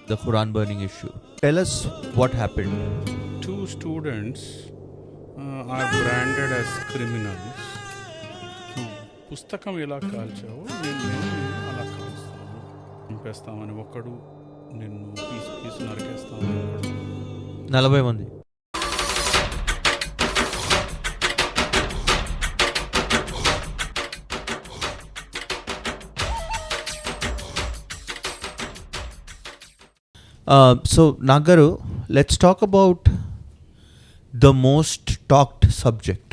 the Quran burning issue. Tell us what happened. Two students are branded as criminals. పుస్తకం ఎలా కాల్చావో నేను అలా కాల్స్తాను, చంపేస్తామని ఒకడు, నిన్ను పీసు నరికేస్తామని ఒకడు. 40 మంది. So Nagaru, let's talk about the most talked subject.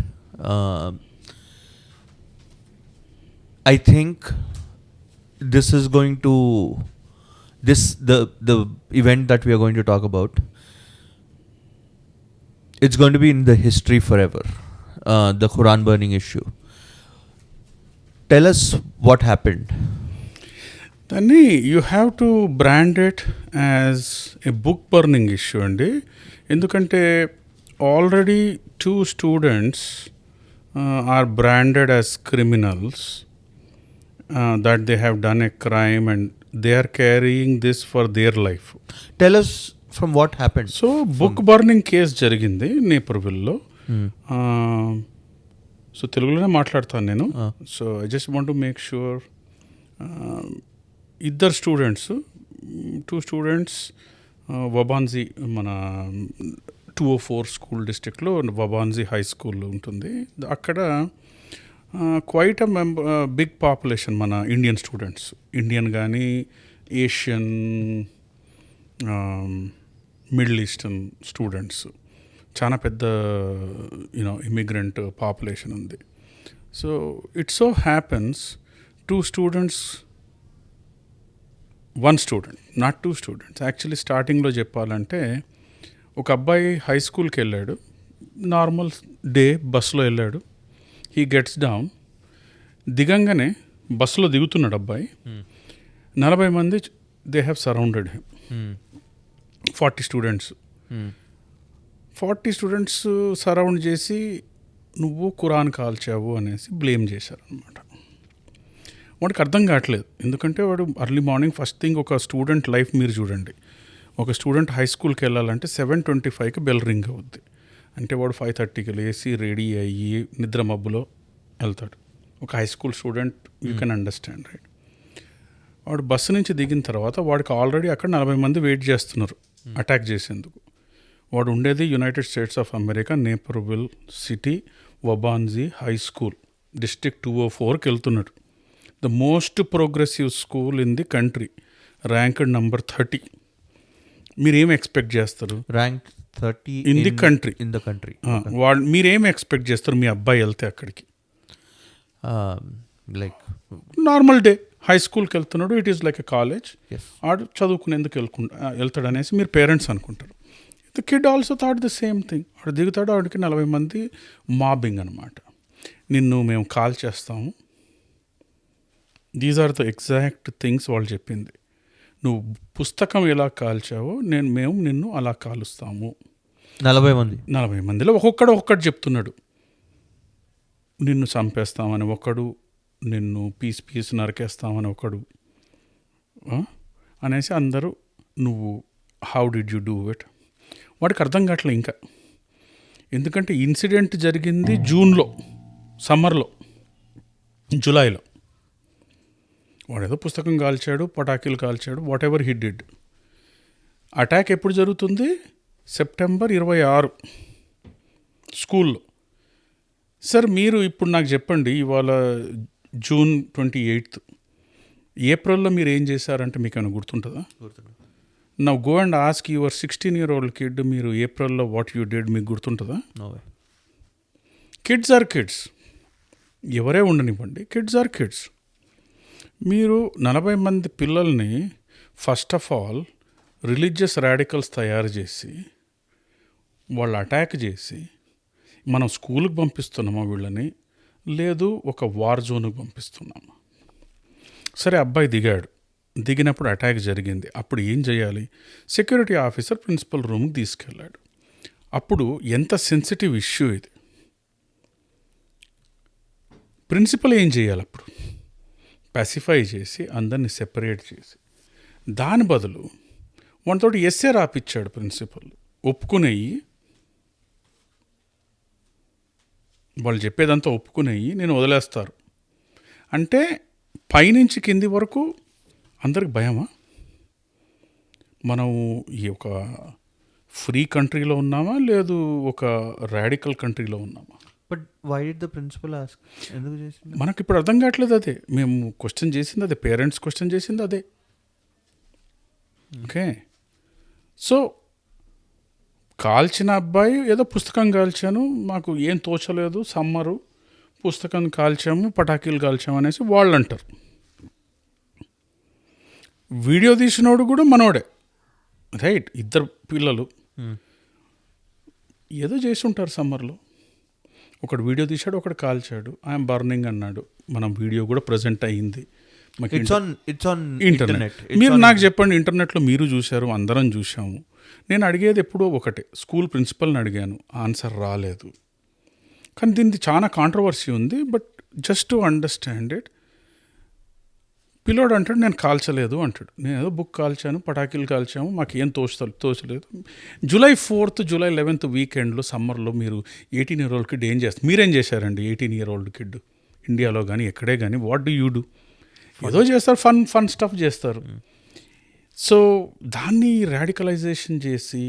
I think this is going to the event that we are going to talk about, it's going to be in the history forever. The Quran burning issue. Tell us what happened. దాన్ని you have to brand it as a book burning issue అండి. ఎందుకంటే already 2 students are branded as criminals, that they have done a crime and they are carrying this for their life. Tell us from what happened. So book burning case జరిగింది నేపర్విల్లో. So తెలుగులోనే మాట్లాడతాను నేను. So I just want to make sure, ఇద్దరు students, 2 students Waubonsie, మన 204 school డిస్ట్రిక్ట్లో Waubonsie high school ఉంటుంది. అక్కడ క్వైట్ బిగ్ పాపులేషన్ మన ఇండియన్ స్టూడెంట్స్, ఇండియన్ కానీ ఏషియన్, మిడిల్ ఈస్టర్న్ స్టూడెంట్స్, చాలా పెద్ద ఇమిగ్రెంట్ పాపులేషన్ ఉంది. So it so happens 2 students, 1 student, not 2 students. Actually స్టార్టింగ్లో చెప్పాలంటే ఒక అబ్బాయి హై స్కూల్కి వెళ్ళాడు, నార్మల్ డే బస్సులో వెళ్ళాడు. హీ గెట్స్ డౌన్, దిగంగానే బస్సులో దిగుతున్నాడు అబ్బాయి. 40 మంది they have surrounded him. 40 students 40 students surround చేసి నువ్వు ఖురాన్ కాల్చావు అనేసి బ్లేమ్ చేశారనమాట. వాడికి అర్థం కావట్లేదు, ఎందుకంటే వాడు అర్లీ మార్నింగ్ ఫస్ట్ థింగ్, ఒక స్టూడెంట్ లైఫ్ మీరు చూడండి, ఒక స్టూడెంట్ హై స్కూల్కి వెళ్ళాలంటే 7:25కి బెల్ రింగ్ అవుద్ది. అంటే వాడు 5:30కి లేచి రెడీ అయ్యి నిద్ర మబ్బులో వెళ్తాడు. ఒక high school student, you can understand, right? వాడు బస్సు నుంచి దిగిన తర్వాత వాడికి ఆల్రెడీ అక్కడ 40 మంది వెయిట్ చేస్తున్నారు అటాక్ చేసేందుకు. వాడు ఉండేది United States of America, Naperville city, Waubonsie high school, district 204కి వెళ్తున్నాడు. The most progressive school in the country, ranked number 30. మీరేం ఎక్స్పెక్ట్ చేస్తారు? Rank 30 in the country. In the country. వాళ్ళు మీరేం ఎక్స్పెక్ట్ చేస్తారు మీ అబ్బాయి వెళ్తే అక్కడికి? లైక్ నార్మల్ డే హై స్కూల్కి వెళ్తున్నాడు, it is like a college, yes. ఆడు చదువుకునేందుకు వెళ్తాడు అనేసి మీరు పేరెంట్స్ అనుకుంటారు. The kid also thought the same thing. వాడు దిగుతాడు, వాడికి 40 మంది మాబింగ్ అనమాట. నిన్ను మేము కాల్ చేస్తాము. These are the exact things వాళ్ళు చెప్పింది. నువ్వు పుస్తకం ఎలా కాల్చావో మేము నిన్ను అలా కాలుస్తాము. 40 మందిలో ఒక్కొక్కటి చెప్తున్నాడు. నిన్ను చంపేస్తామని ఒకడు, నిన్ను పీస్ నరికేస్తామని ఒకడు అనేసి అందరూ, నువ్వు how did you do it? వాడికి అర్థం కావట్లేదు ఇంకా, ఎందుకంటే ఇన్సిడెంట్ జరిగింది జూన్లో, సమ్మర్లో, జూలైలో. వాడు ఏదో పుస్తకం కాల్చాడు, పటాకీలు కాల్చాడు, whatever he did. Attack ఎప్పుడు జరుగుతుంది? సెప్టెంబర్ 26 స్కూల్లో. సార్ మీరు ఇప్పుడు నాకు చెప్పండి, ఇవాళ జూన్ 28, ఏప్రిల్లో మీరు ఏం చేశారంటే మీకు ఏమైనా గుర్తుంటుందా? Now go and ask your 16-year-old kid, మీరు ఏప్రిల్లో వాట్ యూ డిడ్ మీకు గుర్తుంటుందా? కిడ్స్ ఆర్ కిడ్స్, ఎవరే ఉండనివ్వండి, కిడ్స్ ఆర్ కిడ్స్. మీరు 40 మంది పిల్లల్ని first of all religious radicals తయారు చేసి వాళ్ళు అటాక్ చేసి మనం స్కూల్కి పంపిస్తున్నామా వీళ్ళని, లేదు ఒక వార్ జోన్కి పంపిస్తున్నామా? సరే, అబ్బాయి దిగినప్పుడు అటాక్ జరిగింది. అప్పుడు ఏం చేయాలి? సెక్యూరిటీ ఆఫీసర్ ప్రిన్సిపల్ రూమ్కి తీసుకెళ్ళాడు. అప్పుడు ఎంత సెన్సిటివ్ ఇష్యూ ఇది. ప్రిన్సిపల్ ఏం చేయాలి? అప్పుడు పాసిఫై చేసి అందరిని సెపరేట్ చేసి, దాని బదులు వాటితోటి ఎస్ఏ రాపిచ్చాడు ప్రిన్సిపల్. ఒప్పుకునేయి, వాళ్ళు చెప్పేదంతా ఒప్పుకునేయి, నేను వదిలేస్తారు అంటే పైనుంచి కింది వరకు అందరికి భయమా? మనం ఈ ఒక ఫ్రీ కంట్రీలో ఉన్నామా, లేదు ఒక రాడికల్ కంట్రీలో ఉన్నామా? But why did the principal ask? ఎందుకు చేసింది మనకి ఇప్పుడు అర్థం కావట్లేదు. అదే మేము క్వశ్చన్ చేసింది, అదే పేరెంట్స్ క్వశ్చన్ చేసింది అదే. ఓకే, సో కాల్చిన అబ్బాయి ఏదో పుస్తకం కాల్చాను, మాకు ఏం తోచలేదు, సమ్మరు పుస్తకం కాల్చాము, పటాకీలు కాల్చాము అనేసి వాళ్ళు అంటారు. వీడియో తీసినోడు కూడా మనోడే, రైట్? ఇద్దరు పిల్లలు ఏదో చేసి ఉంటారు సమ్మర్లో. ఒకడు వీడియో తీశాడు, ఒకడు కాల్చాడు, ఐఎమ్ బర్నింగ్ అన్నాడు. మనం వీడియో కూడా ప్రజెంట్ అయ్యింది ఇంటర్నెట్. మీరు నాకు చెప్పండి, ఇంటర్నెట్లో మీరు చూశారు, అందరం చూసాము. నేను అడిగేది ఎప్పుడో ఒకటే, స్కూల్ ప్రిన్సిపల్ని అడిగాను, ఆన్సర్ రాలేదు. కానీ దీనికి చాలా కాంట్రవర్సీ ఉంది. But just to understand it, పిల్లోడు అంటాడు నేను కాల్చలేదు అంటాడు. నేను ఏదో బుక్ కాల్చాను, పటాకీలు కాల్చాము, మాకు ఏం తోచలేదు. July 4th July 11th వీకెండ్లో సమ్మర్లో మీరు 18 year old కిడ్ ఏం చేస్తారు? మీరేం చేశారండి 18 year old కిడ్? ఇండియాలో కానీ ఎక్కడే కానీ వాట్ డూ యూ డూ? ఏదో చేస్తారు, ఫన్ స్టఫ్ చేస్తారు. సో దాన్ని రాడికలైజేషన్ చేసి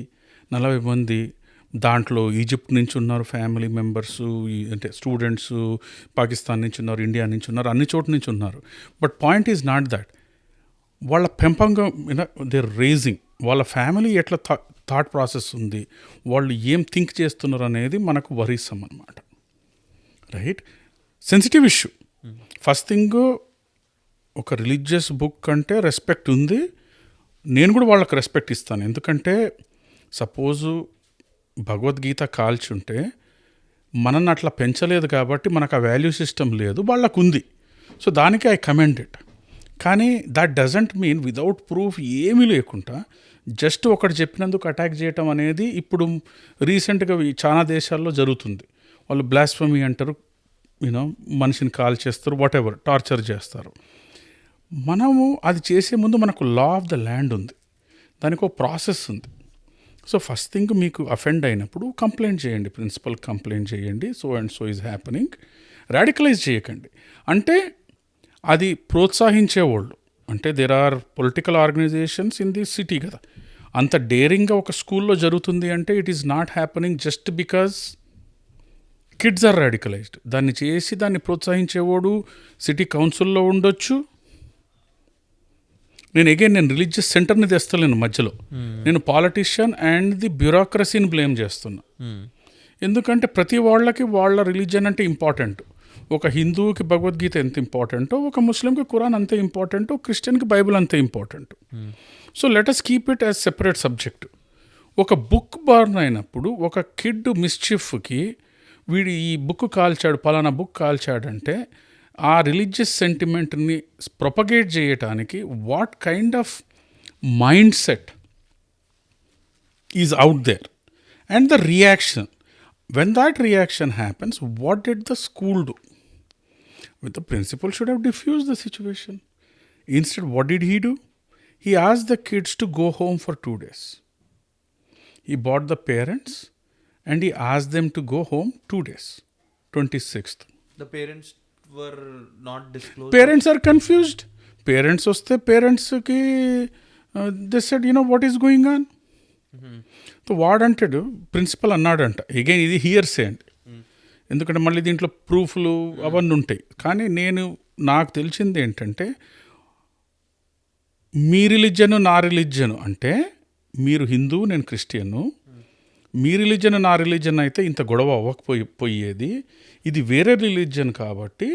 40 మంది, దాంట్లో ఈజిప్ట్ నుంచి ఉన్నారు ఫ్యామిలీ మెంబర్స్, అంటే స్టూడెంట్స్, పాకిస్తాన్ నుంచి ఉన్నారు, ఇండియా నుంచి ఉన్నారు, అన్ని చోట్ల నుంచి ఉన్నారు. But point is not that. వాళ్ళ పెంపకం, దేర్ రేజింగ్, వాళ్ళ ఫ్యామిలీ ఎట్లా థాట్ ప్రాసెస్ ఉంది, వాళ్ళు ఏం థింక్ చేస్తున్నారు అనేది మనకు వరీసం అన్నమాట. Right? Sensitive issue. First thing, ఒక రిలీజియస్ బుక్ అంటే రెస్పెక్ట్ ఉంది. నేను కూడా వాళ్ళకి రెస్పెక్ట్ ఇస్తాను. ఎందుకంటే సపోజు భగవద్గీత కాల్చుంటే మనల్ని అట్లా పెంచలేదు కాబట్టి మనకు ఆ వాల్యూ సిస్టమ్ లేదు, వాళ్ళకు ఉంది. సో దానికి ఐ కమెండ్ ఇట్. కానీ that doesn't mean without proof ఏమీ లేకుండా జస్ట్ ఒకటి చెప్పినందుకు అటాక్ చేయటం అనేది ఇప్పుడు రీసెంట్గా చాలా దేశాల్లో జరుగుతుంది. వాళ్ళు బ్లాస్ఫమీ అంటారు, మనిషిని కాల్ చేస్తారు, వాట్ ఎవర్, టార్చర్ చేస్తారు. మనము అది చేసే ముందు మనకు లా ఆఫ్ ద ల్యాండ్ ఉంది, దానికి ఒక ప్రాసెస్ ఉంది. సో ఫస్ట్ థింగ్, మీకు అఫెండ్ అయినప్పుడు కంప్లైంట్ చేయండి, ప్రిన్సిపల్ కంప్లైంట్ చేయండి, so and so is happening. Radicalise చేయకండి. అంటే అది ప్రోత్సహించేవాళ్ళు, అంటే there are political organisations in the city కదా, అంత డేరింగ్గా ఒక స్కూల్లో జరుగుతుంది అంటే it is not happening just because kids are radicalised. దాన్ని చేసి దాన్ని ప్రోత్సహించేవాడు సిటీ కౌన్సిల్లో ఉండొచ్చు. నేను రిలీజియస్ సెంటర్ని తెస్తలేను మధ్యలో, నేను పాలిటిషియన్ అండ్ ది బ్యూరోక్రసీని బ్లేమ్ చేస్తున్నా. ఎందుకంటే ప్రతి వాళ్ళకి వాళ్ళ రిలీజియన్ అంటే ఇంపార్టెంట్. ఒక హిందువుకి భగవద్గీత ఎంత ఇంపార్టెంటో, ఒక ముస్లింకి ఖురాన్ అంతే ఇంపార్టెంట్, క్రిస్టియన్కి బైబిల్ అంతే important. So let us keep it as separate subject. ఒక బుక్ బర్న్ అయినప్పుడు ఒక కిడ్ మిస్చిఫ్కి వీడు ఈ బుక్ కాల్చాడు, పలానా బుక్ కాల్చాడంటే ఆ రిలీజియస్ సెంటిమెంట్ని ప్రొపగేట్ చేయటానికి what kind of mind set is out there and the reaction. When that reaction happens, what did the school do? The principal should have diffused the situation. Instead, what did he do? He asked the kids to go home for 2 days. He brought the parents and he asked them to go home 2 days, 26th. The parents were not disclosed. Parents are confused. Parents వస్తే పేరెంట్స్కి they said, what is going on? So వాడంటాడు, principal అన్నాడంట. Again ఇది hearsay అండి, ఎందుకంటే మళ్ళీ దీంట్లో ప్రూఫ్లు అవన్నీ ఉంటాయి. కానీ నాకు తెలిసింది ఏంటంటే, మీ రిలీజను నా రిలీజను అంటే, మీరు హిందూ నేను క్రిస్టియను, మీ రిలీజన్ నా రిలీజన్ అయితే ఇంత గొడవ అవ్వకపోయేది, ఇది వేరే రిలీజన్ కాబట్టి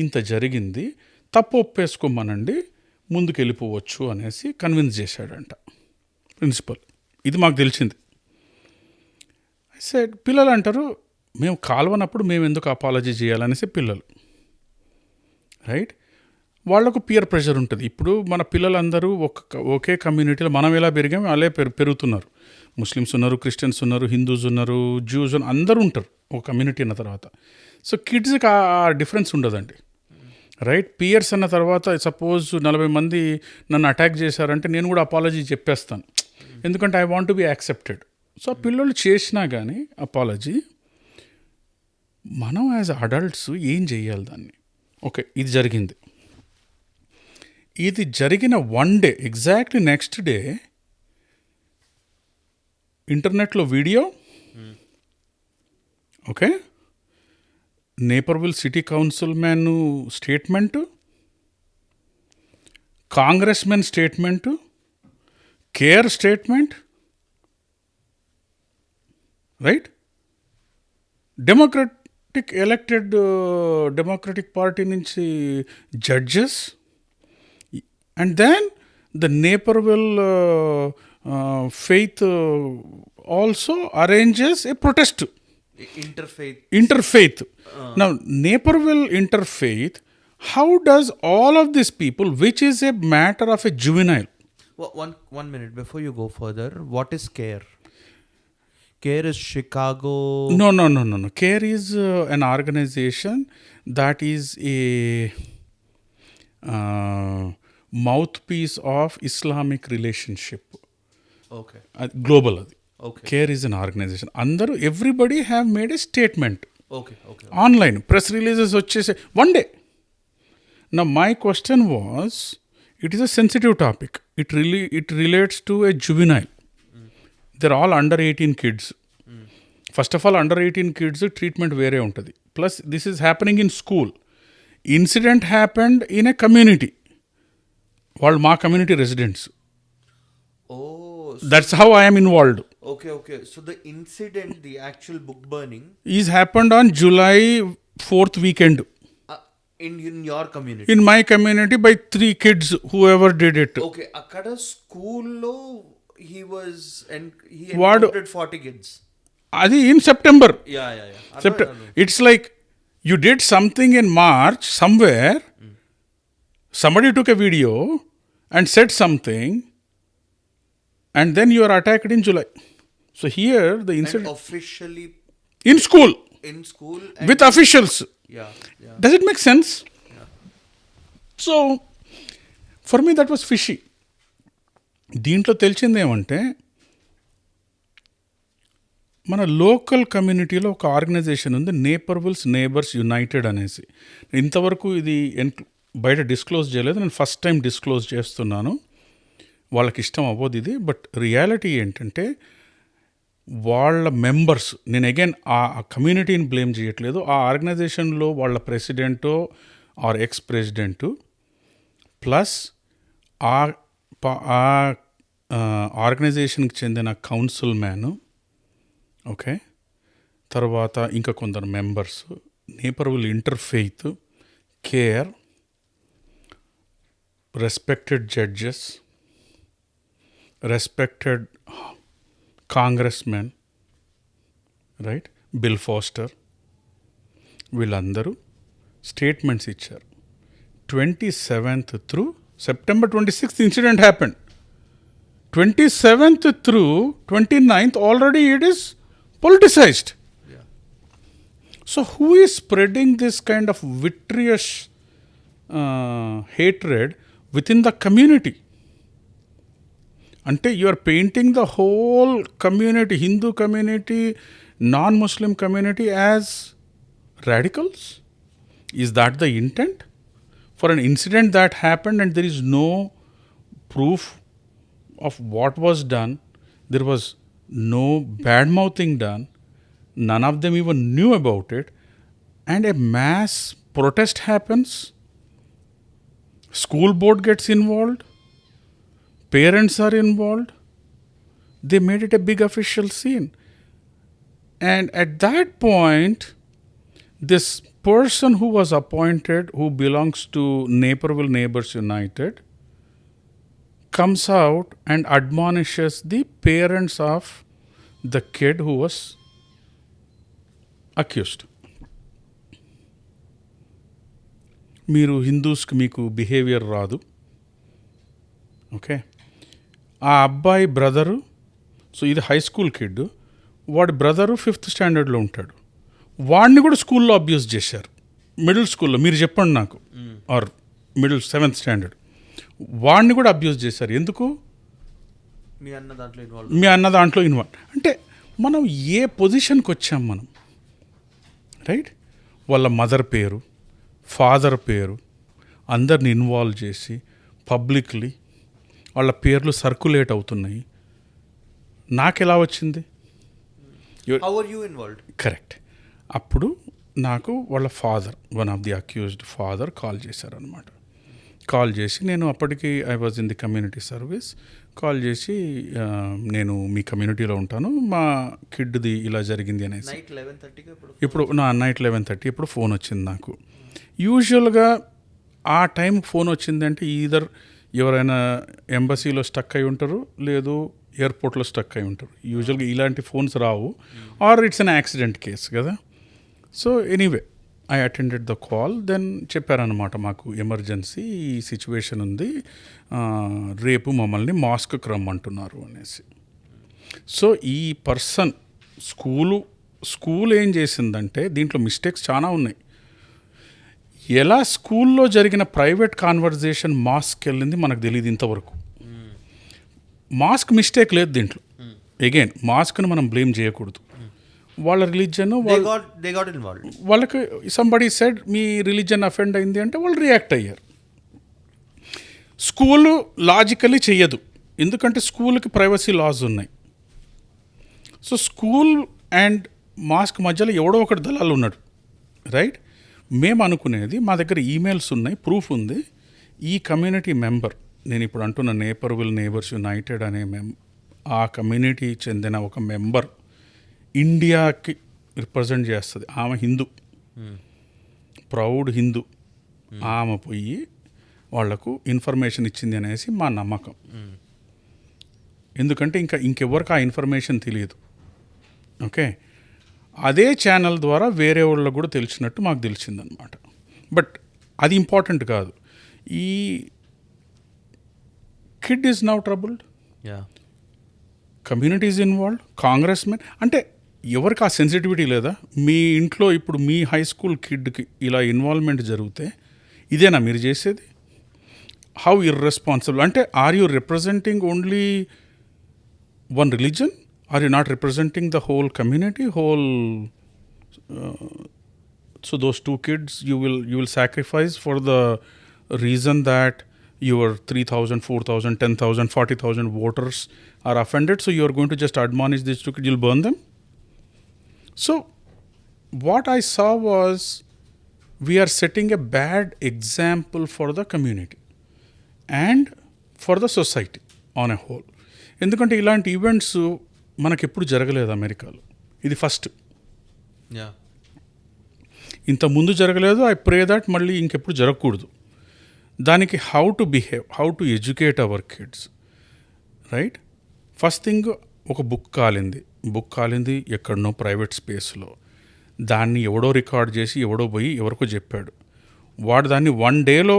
ఇంత జరిగింది, తప్పు ఒప్పేసుకోమనండి, ముందుకు వెళ్ళిపోవచ్చు అనేసి కన్విన్స్ చేశాడంట ప్రిన్సిపల్. ఇది మాకు తెలిసింది. సెడ్ పిల్లలు అంటారు, మేము కాల్వనప్పుడు మేము ఎందుకు అపాలజీ చేయాలనేసి పిల్లలు. రైట్? వాళ్ళకు పియర్ ప్రెషర్ ఉంటుంది. ఇప్పుడు మన పిల్లలందరూ ఒకే కమ్యూనిటీలో మనం ఎలా పెరిగాము అలా పెరుగుతున్నారు. ముస్లిమ్స్ ఉన్నారు, క్రిస్టియన్స్ ఉన్నారు, హిందూస్ ఉన్నారు, జ్యూస్ ఉన్నారు, అందరూ ఉంటారు ఒక కమ్యూనిటీ అన్న తర్వాత. సో కిడ్స్కి ఆ డిఫరెన్స్ ఉండదండి. రైట్? పియర్స్ అన్న తర్వాత సపోజ్ 40 మంది నన్ను అటాక్ చేశారంటే నేను కూడా అపాలజీ చెప్పేస్తాను. ఎందుకంటే I want to be accepted. So పిల్లలు చేసినా కానీ అపాలజీ, మనం యాజ్ అడల్ట్స్ ఏం చెయ్యాలి దాన్ని? ఓకే, ఇది జరిగింది. ఇది జరిగిన 1 day ఎగ్జాక్ట్లీ నెక్స్ట్ డే ఇంటర్నెట్లో video, okay, Naperville city council man statement, Congress men statement, CAIR statement, right, Democratic party నుంచి judges, and then the Naperville faith also arranges a protest. Interfaith. Now, Naperville interfaith, how does all of these people, which is a matter of a juvenile? One minute before you go further, what is CARE? CARE is Chicago. No. CARE is an organization that is a mouthpiece of Islamic relationship. Okay. Global. Okay. CARE is an organization. Andaru, everybody have made a statement. Okay. Online press releases vachese 1 day. Now my question was, it is a sensitive topic. It relates to a juvenile. They're all under 18 kids. First of all, under 18 kids treatment vere untadi. Plus this is happening in school. Incident happened in a community. All my community residents. Oh. That's how I am involved. Okay. So the incident, the actual book burning, is happened on July 4th weekend. In your community? In my community by 3 kids, whoever did it. Okay. Akkada school lo he encountered 40 kids. Adi in September. Yeah. It's like you did something in March somewhere. Somebody took a video and said something, and then you are attacked in July. So here the incident... And officially... In school. And with officials. Yeah. Does it make sense? Yeah. So, for me that was fishy. దీంట్లో తెలిసింది ఏమంటే, మన local కమ్యూనిటీలో ఒక organisation ఉంది, నేపర్విల్స్ neighbours United అనేసి. ఇంతవరకు ఇది బయట డిస్క్లోజ్ చేయలేదు, నేను ఫస్ట్ టైం డిస్క్లోజ్ చేస్తున్నాను. వాళ్ళకి ఇష్టం అవ్వదు ఇది, బట్ రియాలిటీ ఏంటంటే వాళ్ళ మెంబర్స్, నేను అగైన్ ఆ కమ్యూనిటీని బ్లేమ్ చేయట్లేదు, ఆ ఆర్గనైజేషన్లో వాళ్ళ ప్రెసిడెంటో ఆర్ ఎక్స్ ప్రెసిడెంటు ప్లస్ ఆ ఆర్గనైజేషన్కి చెందిన కౌన్సిల్ మ్యాను, ఓకే, తర్వాత ఇంకా కొందరు members, Naperville interfaith, CAIR, respected judges, respected congressmen, right, Bill Foster, వీళ్ళందరూ స్టేట్మెంట్స్ ఇచ్చారు. 27th through September 26th incident happened. 27th through 29th already it is politicized. Yeah. So who is spreading this kind of vitrious hatred within the community? Ante you are painting the whole community, Hindu community, non-Muslim community as radicals? Is that the intent? For an incident that happened and there is no proof of what was done, there was no bad-mouthing done, none of them even knew about it, and a mass protest happens, school board gets involved, parents are involved, they made it a big official scene. And at that point, this person who was appointed, who belongs to Naperville Neighbors United, comes out and admonishes the parents of the kid who was accused. మీరు హిందూస్కి మీకు behaviour రాదు, okay. ఆ అబ్బాయి brother, so ఇది high school kid, వాడి brother 5th standardలో ఉంటాడు, వాడిని కూడా స్కూల్లో అబ్యూస్ చేశారు, మిడిల్ స్కూల్లో. మీరు చెప్పండి నాకు, ఆర్ మిడిల్ 7th standard, వాడిని కూడా అబ్యూస్ చేశారు. ఎందుకు? మీ అన్న దాంట్లో ఇన్వాల్వ్ అంటే మనం ఏ పొజిషన్కి వచ్చాం మనం, రైట్? వాళ్ళ మదర్ పేరు, ఫాదర్ పేరు అందరిని ఇన్వాల్వ్ చేసి పబ్లిక్లీ వాళ్ళ పేర్లు సర్క్యులేట్ అవుతున్నాయి. నాకెలా వచ్చింది? How are you involved? Correct. అప్పుడు నాకు వాళ్ళ father, one of the accused father call చేశారనమాట. కాల్ చేసి, నేను అప్పటికి I was in the community service, call చేసి నేను మీ కమ్యూనిటీలో ఉంటాను, మా కిడ్ది ఇలా జరిగింది అనేసి. ఇప్పుడు నా నైట్ 11:30 ఇప్పుడు ఫోన్ వచ్చింది నాకు. యూజువల్గా ఆ టైం ఫోన్ వచ్చిందంటే ఈదర్ ఎవరైనా ఎంబసీలో స్టక్ అయి ఉంటారు, లేదు ఎయిర్పోర్ట్లో స్టక్ అయి ఉంటారు. యూజువల్గా ఇలాంటి ఫోన్స్ రావు, or it's an accident case కదా. So anyway I attended the call. Then చెప్పారనమాట, మాకు ఎమర్జెన్సీ ఈ సిచ్యువేషన్ ఉంది, రేపు మమ్మల్ని మాస్క్కి రమ్మంటున్నారు అనేసి. సో ఈ పర్సన్ స్కూల్ ఏం చేసిందంటే, దీంట్లో మిస్టేక్స్ చాలా ఉన్నాయి. ఎలా స్కూల్లో జరిగిన ప్రైవేట్ కాన్వర్జేషన్ మాస్క్కి వెళ్ళింది మనకు తెలియదు ఇంతవరకు. మాస్క్ మిస్టేక్ లేదు దీంట్లో. అగైన్ మాస్క్ను మనం బ్లేమ్ చేయకూడదు. వాళ్ళ రిలీజియన్, వాళ్ళకి somebody said me religion offend అయింది అంటే వాళ్ళు రియాక్ట్ అయ్యారు. స్కూలు లాజికలీ చెయ్యదు, ఎందుకంటే స్కూల్కి ప్రైవసీ లాస్ ఉన్నాయి. సో స్కూల్ అండ్ మాస్క్ మధ్యలో ఎవడో ఒకటి దళాలు ఉన్నాడు, రైట్? మేము అనుకునేది, మా దగ్గర ఈమెయిల్స్ ఉన్నాయి, ప్రూఫ్ ఉంది. ఈ కమ్యూనిటీ మెంబర్, నేను ఇప్పుడు అంటున్న నేపర్విల్ నేబర్స్ యునైటెడ్ అనే ఆ కమ్యూనిటీ చెందిన ఒక మెంబర్ ఇండియాకి రిప్రజెంట్ చేస్తుంది. ఆమె హిందూ, ప్రౌడ్ హిందూ. ఆమె పోయి వాళ్లకు ఇన్ఫర్మేషన్ ఇచ్చింది అనేసి మా నమ్మకం. ఎందుకంటే ఇంకెవరికి ఆ ఇన్ఫర్మేషన్ తెలియదు. ఓకే, అదే ఛానల్ ద్వారా వేరే వాళ్ళకు కూడా తెలిసినట్టు మాకు తెలిసిందనమాట. బట్ అది ఇంపార్టెంట్ కాదు. ఈ kid is now troubled, community is involved, Congress men. అంటే ఎవరికి ఆ సెన్సిటివిటీ లేదా? మీ ఇంట్లో ఇప్పుడు మీ హై స్కూల్ కిడ్కి ఇలా ఇన్వాల్వ్మెంట్ జరిగితే ఇదేనా మీరు చేసేది? How irresponsible. అంటే are you representing only one religion? Are you not representing the whole community, so those two kids you will sacrifice for the reason that your 3,000, 4,000, 10,000, 40,000 voters are offended, so you are going to just admonish these two kids, you'll burn them. So what I saw was we are setting a bad example for the community and for the society on a whole. ఎందుకంటే ఇలాంటి events మనకెప్పుడు జరగలేదు అమెరికాలో, ఇది first. ఇంత ముందు జరగలేదు. I pray that మళ్ళీ ఇంకెప్పుడు జరగకూడదు. దానికి how to behave, how to educate our kids, right? First thing, ఒక బుక్ కాలింది ఎక్కడనో ప్రైవేట్ స్పేస్లో. దాన్ని ఎవడో రికార్డ్ చేసి ఎవడో పోయి ఎవరికో చెప్పాడు. వాడు దాన్ని 1 డేలో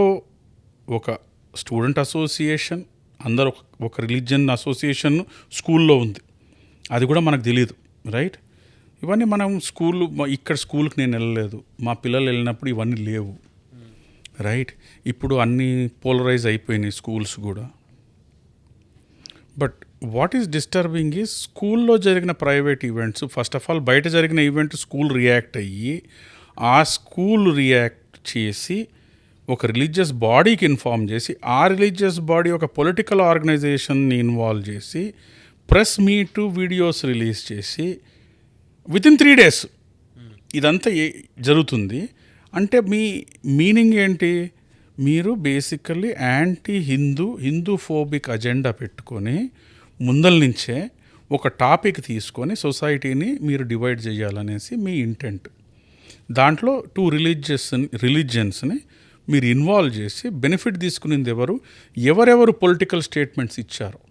ఒక స్టూడెంట్ అసోసియేషన్, అందరూ ఒక రిలీజియన్ అసోసియేషన్ స్కూల్లో ఉంది, అది కూడా మనకు తెలియదు, రైట్? ఇవన్నీ మనం ఇక్కడ స్కూల్కి నేను వెళ్ళలేదు, మా పిల్లలు వెళ్ళినప్పుడు ఇవన్నీ లేవు, రైట్? ఇప్పుడు అన్నీ పోలరైజ్ అయిపోయినాయి స్కూల్స్ కూడా. But what is disturbing is స్కూల్లో జరిగిన private events, first of all బయట జరిగిన ఈవెంట్ స్కూల్ రియాక్ట్ అయ్యి, ఆ స్కూల్ రియాక్ట్ చేసి ఒక రిలీజియస్ బాడీకి ఇన్ఫార్మ్ చేసి, ఆ రిలీజియస్ బాడీ ఒక పొలిటికల్ ఆర్గనైజేషన్ని ఇన్వాల్వ్ చేసి ప్రెస్ మీట్ వీడియోస్ రిలీజ్ చేసి వితిన్ 3 days ఇదంతా జరుగుతుంది. అంటే మీ మీనింగ్ ఏంటి? మీరు basically anti Hindu phobic agenda పెట్టుకొని ముందల నుంచే ఒక టాపిక్ తీసుకొని సొసైటీని మీరు డివైడ్ చేయాలనేసి మీ ఇంటెంట్. దాంట్లో 2 రిలీజియన్స్ని మీరు ఇన్వాల్వ్ చేసి బెనిఫిట్ తీసుకునేది ఎవరెవరు పొలిటికల్ స్టేట్మెంట్స్ ఇచ్చారో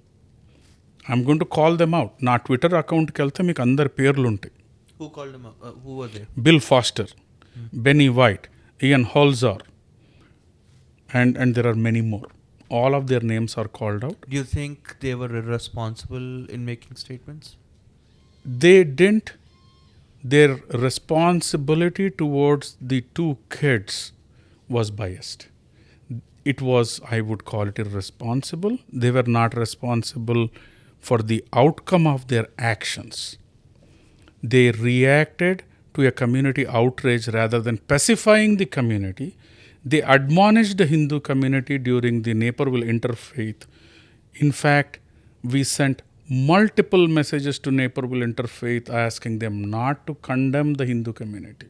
I'm going to call them out. నా ట్విట్టర్ అకౌంట్కి వెళ్తే మీకు అందరి పేర్లు ఉంటాయి. Who called them out? Who were they? Bill Foster, Benny White, Ian Holzer, and there are many more. All of their names are called out. Do you think they were irresponsible in making statements? They didn't. Their responsibility towards the 2 kids was biased. It was, I would call it irresponsible. They were not responsible for the outcome of their actions. They reacted to a community outrage rather than pacifying the community. They admonished the Hindu community during the Naperville interfaith. In fact, we sent multiple messages to Naperville interfaith asking them not to condemn the Hindu community.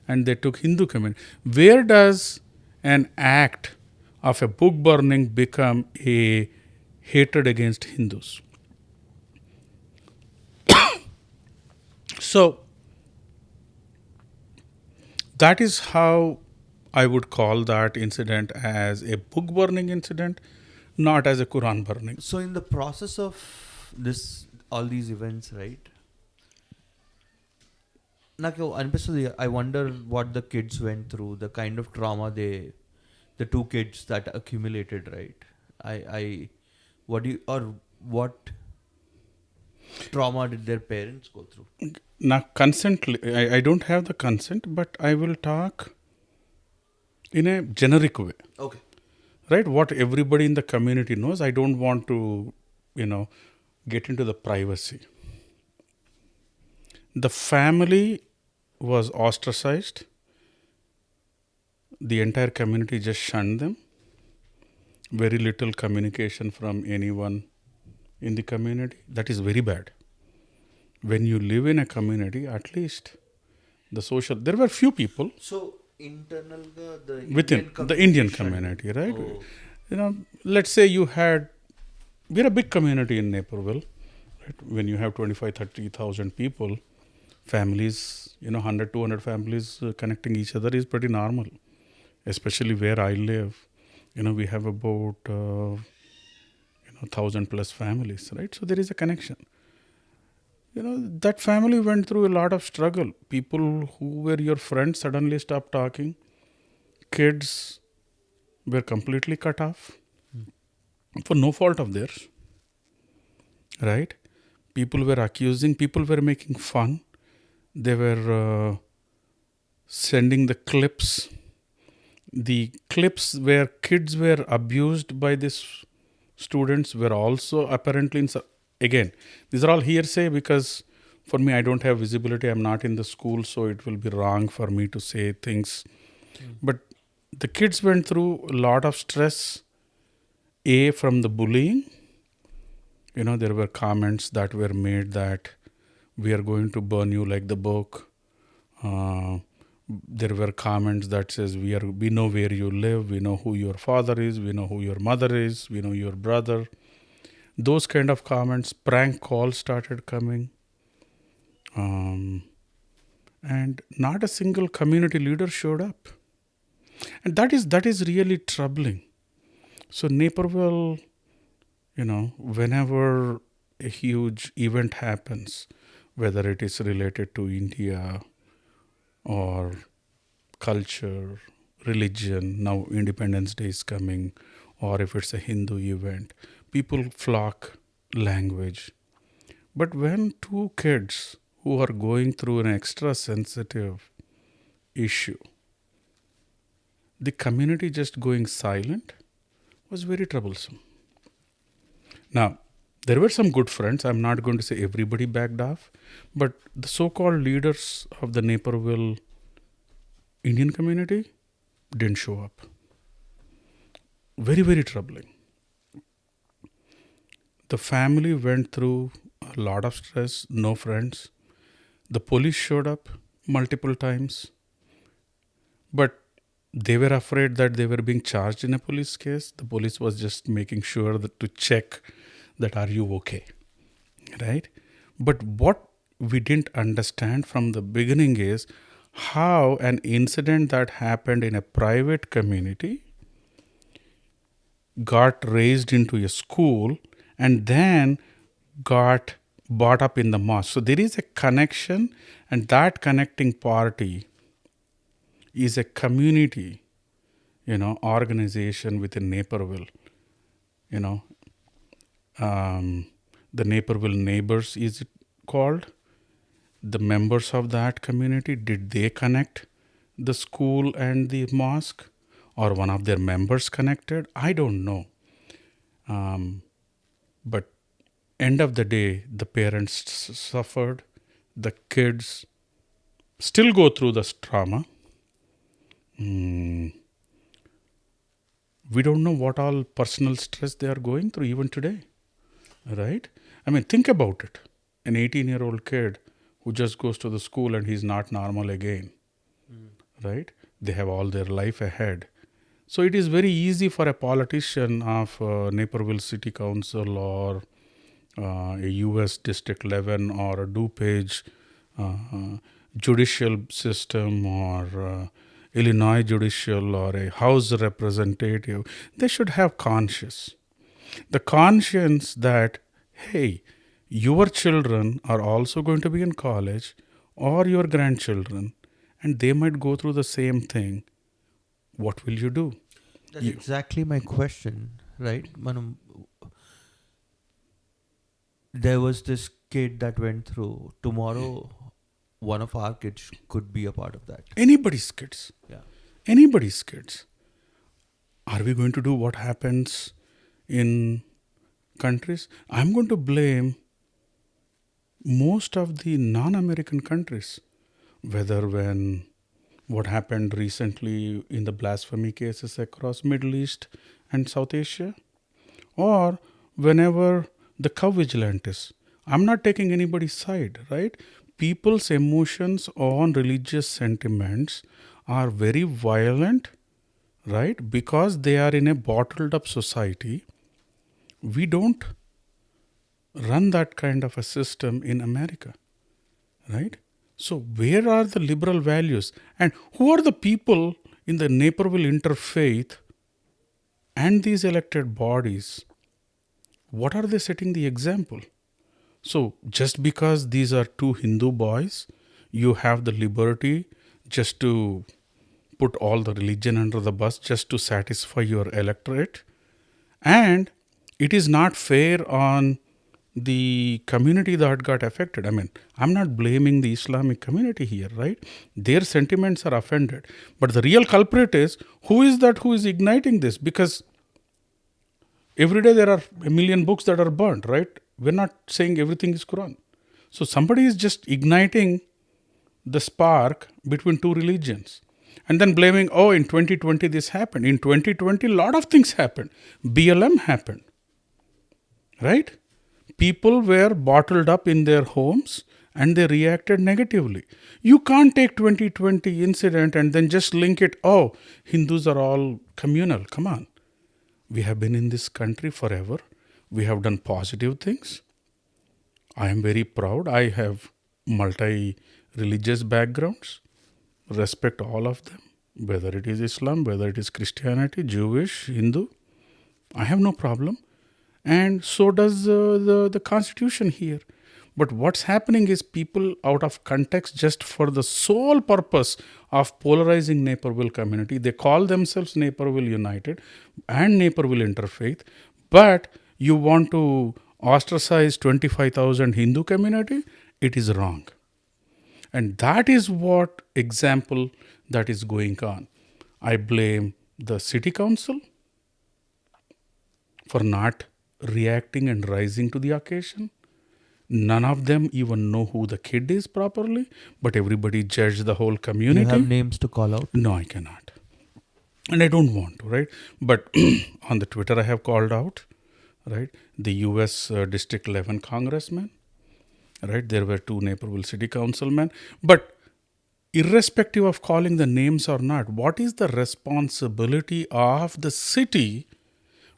And they took Hindu community. Where does an act of a book burning become a hatred against Hindus? So, that is how I would call that incident as a book burning incident, not as a Quran burning. So in the process of this, all these events, right? నాకు అనిపిస్తుంది, I wonder what the kids went through, the kind of trauma the two kids that accumulated, right? What trauma did their parents go through? Now, consent, I don't have the consent, but I will talk in a generic way, Okay. right? What everybody in the community knows. I don't want to, get into the privacy. The family was ostracized. The entire community just shunned them. Very little communication from anyone in the community. That is very bad. When you live in a community, at least the social, there were few people So internal the within the Indian community, right? Oh. Let's say we're a big community in Naperville, right? When you have 25,000-30,000 people, families, 100, 200 families connecting each other is pretty normal, especially where I live. We have about 1,000 plus families, right? So there is a connection. That family went through a lot of struggle. People who were your friends suddenly stopped talking. Kids were completely cut off for no fault of theirs, right? People were accusing, people were making fun. They were sending the clips. The clips where kids were abused by these students were also apparently again, these are all hearsay because for me, I don't have visibility. I'm not in the school, so it will be wrong for me to say things. But the kids went through a lot of stress, from the bullying. There were comments that were made that we are going to burn you like the book. There were comments that says we know where you live, we know who your father is, we know who your mother is, we know your brother. Those kind of comments, prank calls started coming. And not a single community leader showed up. And that is really troubling. So Naperville, whenever a huge event happens, whether it is related to India or culture, religion, now Independence Day is coming, or if it's a Hindu event, people flock language. But when two kids who are going through an extra sensitive issue, the community just going silent was very troublesome. Now, there were some good friends. I'm not going to say everybody backed off, but the so-called leaders of the Naperville Indian community didn't show up. Very, very troubling. The family went through a lot of stress, no friends. The police showed up multiple times, but they were afraid that they were being charged in a police case. The police was just making sure to check that are you okay, right? But what we didn't understand from the beginning is how an incident that happened in a private community got raised into a school and then got brought up in the mosque. So there is a connection, and that connecting party is a community, organization within Naperville. The Naperville Neighbors is it called. The members of that community, did they connect the school and the mosque, or one of their members connected? I don't know. But end of the day, the parents suffered, the kids still go through this trauma. We don't know what all personal stress they are going through even today, right? I mean, think about it. An 18-year-old kid who just goes to the school and he's not normal again, right? They have all their life ahead. So it is very easy for a politician of Naperville City Council or a US District 11 or a DuPage judicial system or Illinois judicial or a House representative. They should have conscience. The conscience that, hey, your children are also going to be in college or your grandchildren and they might go through the same thing. What will you do? That's exactly my question, right? Manam, there was this kid that went through. Tomorrow, one of our kids could be a part of that. Anybody's kids. Yeah. Anybody's kids. Are we going to do what happens in countries? I'm going to blame most of the non-American countries, whether when what happened recently in the blasphemy cases across Middle East and South Asia, or whenever the cow vigilantes. I'm not taking anybody's side, right? People's emotions on religious sentiments are very violent, right? Because they are in a bottled up society. We don't run that kind of a system in America, right? So where are the liberal values? And who are the people in the Naperville interfaith and these elected bodies? What are they setting the example? So just because these are two Hindu boys, you have the liberty just to put all the religion under the bus just to satisfy your electorate. And it is not fair on the community that got affected. I mean, I'm not blaming the Islamic community here, right? Their sentiments are offended. But the real culprit is, who is that who is igniting this? Because every day there are a million books that are burnt, right? We're not saying everything is Quran. So somebody is just igniting the spark between two religions. And then blaming, oh, in 2020 this happened. In 2020, a lot of things happened. BLM happened, right? People were bottled up in their homes and they reacted negatively. You can't take 2020 incident and then just link it, oh, Hindus are all communal. Come on. We have been in this country forever. We have done positive things. I am very proud. I have multi-religious backgrounds. Respect all of them, whether it is Islam, whether it is Christianity, Jewish, Hindu. I have no problem. And so does the Constitution here. But what's happening is people out of context, just for the sole purpose of polarizing Naperville community, they call themselves Naperville United and Naperville Interfaith, but you want to ostracize 25,000 Hindu community, it is wrong. And that is what example that is going on. I blame the city council for not reacting and rising to the occasion. None of them even know who the kid is properly, but everybody judged the whole community. You have names to call out? No, I cannot. And I don't want to, right? But on the Twitter, I have called out, right? The US District 11 congressman, right? There were 2 Naperville City Councilmen. But irrespective of calling the names or not, what is the responsibility of the city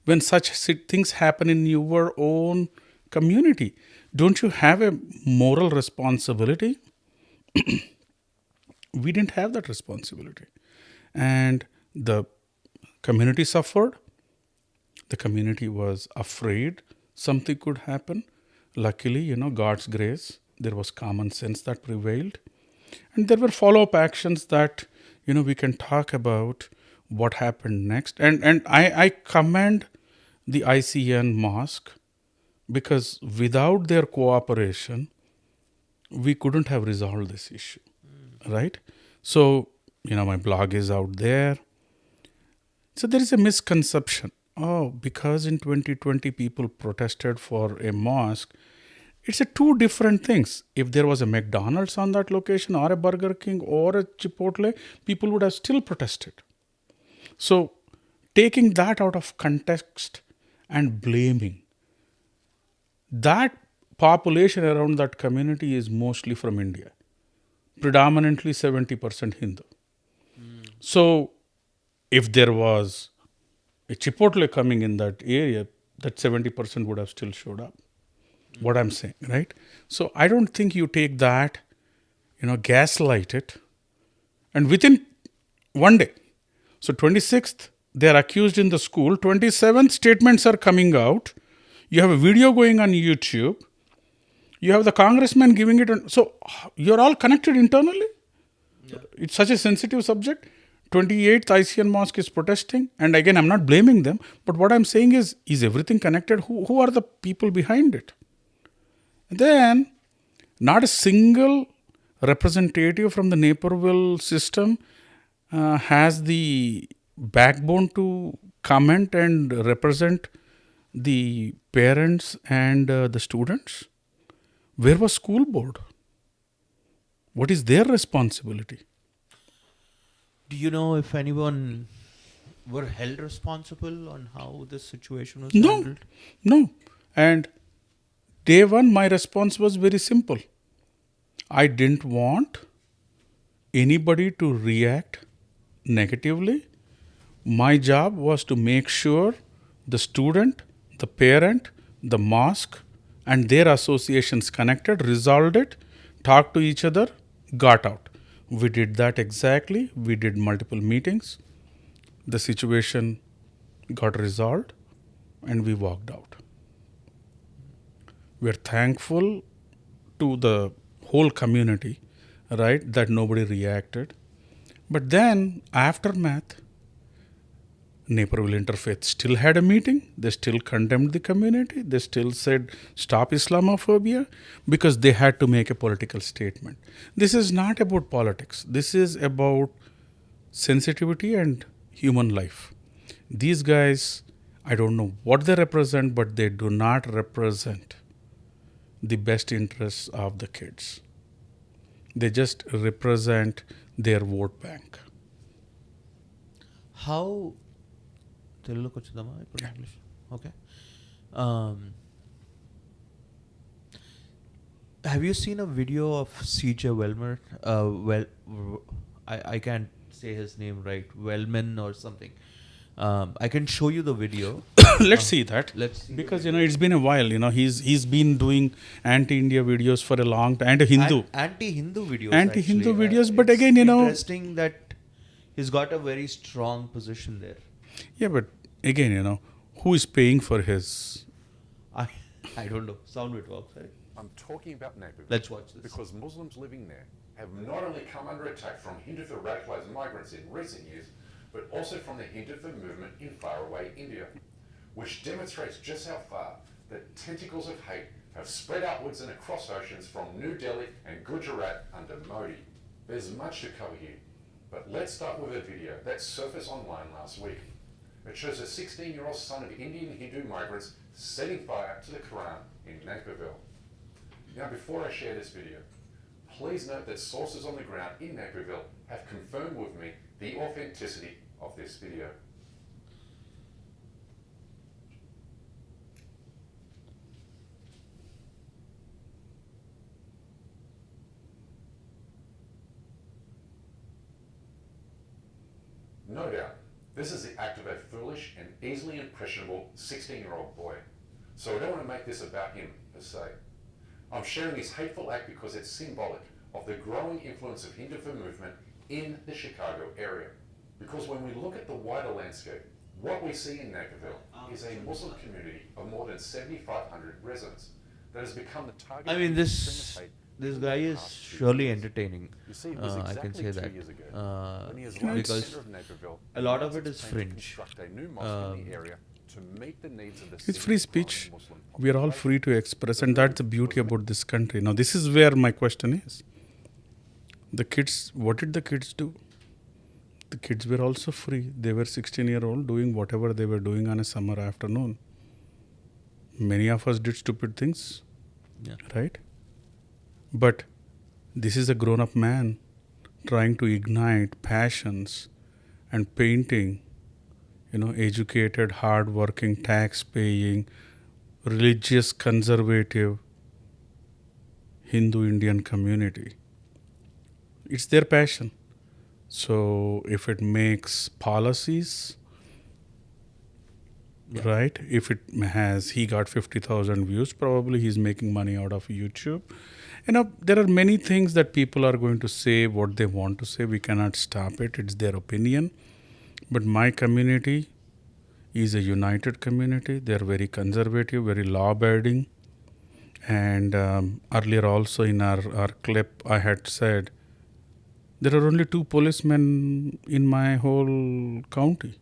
when such things happen in your own community? Don't you have a moral responsibility? We didn't have that responsibility. And the community suffered. The community was afraid something could happen. Luckily, God's grace, there was common sense that prevailed. And there were follow-up actions that, we can talk about what happened next. And I commend the ICN mosque, because without their cooperation, we couldn't have resolved this issue, right? So, my blog is out there. So there is a misconception. oh, because in 2020 people protested for a mosque, it's a two different things. If there was a McDonald's on that location or a Burger King or a Chipotle, people would have still protested. So, taking that out of context and blaming, that population around that community is mostly from India, predominantly 70% Hindu. So, if there was a Chipotle coming in that area, that 70% would have still showed up. What I'm saying, right? So, I don't think you take that, gaslight it, and within one day, so 26th, they are accused in the school. 27th, statements are coming out. You have a video going on YouTube. You have the congressman giving it. So you're all connected internally. Yeah. It's such a sensitive subject. 28th ICN mosque is protesting. And again, I'm not blaming them. But what I'm saying is everything connected? Who are the people behind it? And then, not a single representative from the Naperville system has the backbone to comment and represent the parents and the students. Where was school board? What is their responsibility? Do you know if anyone were held responsible on how this situation was handled? No. And day one, my response was very simple. I didn't want anybody to react negatively. My job was to make sure the student, the parent, the mosque, and their associations connected, resolved it, talked to each other, got out. We did that exactly. We did multiple meetings. The situation got resolved, and we walked out. We're thankful to the whole community, right, that nobody reacted. But then, aftermath, Naperville Interfaith still had a meeting. They still condemned the community. They still said, stop Islamophobia, because they had to make a political statement. This is not about politics. This is about sensitivity and human life. These guys, I don't know what they represent, but they do not represent the best interests of the kids. They just represent their vote bank. How Telugu వచ్చుదామా ఇప్పుడు English okay have you seen a video of CJ Wellmer I can't say his name right, Wellman or something. I can show you the video. Let's see that. Let's see, because it's been a while. He's been doing anti-India videos for a long time, and anti-Hindu videos. Anti-Hindu videos, but again, interesting that he's got a very strong position there. Yeah, but again, who is paying for his? I don't know. Sound it works, right? I'm talking about Naperville. Let's watch this. Because Muslims living there have not only come under attack from Hinduism radicalized migrants in recent years, but also from the Hinduism movement in faraway India, which demonstrates just how far the tentacles of hate have spread outwards and across oceans from New Delhi and Gujarat under Modi. There's much to cover here, but let's start with a video that surfaced online last week. It shows a 16-year-old son of Indian Hindu migrants setting fire to the Quran in Naperville. Now, before I share this video, please note that sources on the ground in Naperville have confirmed with me the authenticity of this video. No doubt, this is the act of a foolish and easily impressionable 16-year-old boy. So I don't want to make this about him, per se. I'm sharing this hateful act because it's symbolic of the growing influence of Hinduism movement in the Chicago area. Because when we look at the wider landscape, what we see in Naperville is a Muslim community of more than 7,500 residents that has become the target. I mean, this guy is surely entertaining. You see, it was exactly I can say 2 that years ago, when he has because center of Naperville, a lot of it is planned to fringe. construct a new mosque in the area to meet the needs of the It's city's free speech. growing Muslim We are all population. free to express, and that's the beauty about this country. Now, this is where my question is. The kids, what did the kids do? the kids were also free. They were 16-year-old doing whatever they were doing on a summer afternoon. Many of us did stupid things, Yeah. right? But this is a grown-up man trying to ignite passions and painting, educated, hard-working, tax-paying, religious, conservative Hindu Indian community. It's their passion. So if it makes policies, right? If it has, he got 50,000 views, probably he's making money out of YouTube. There are many things that people are going to say what they want to say. We cannot stop it. It's their opinion. But my community is a united community. They're very conservative, very law-abiding. And earlier also in our clip, I had said, there are only 2 policemen in my whole county.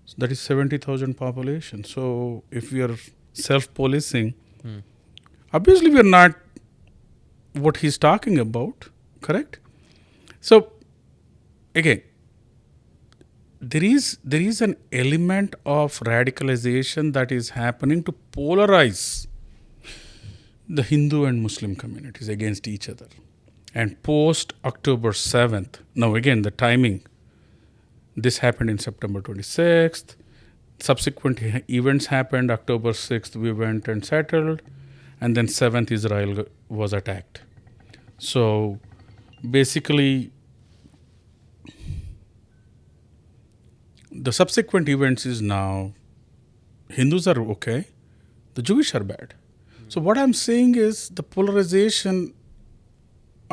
So that is 70,000 population. So if we are self-policing, obviously we are not what he's talking about, correct? So again, there is an element of radicalization that is happening to polarize the Hindu and Muslim communities against each other. And post October 7th, now again the timing, this happened in September 26th, subsequent events happened, October 6th we went and settled, and then 7th Israel was attacked. So basically the subsequent events is now Hindus are okay, the Jewish are bad. So what I'm saying is the polarization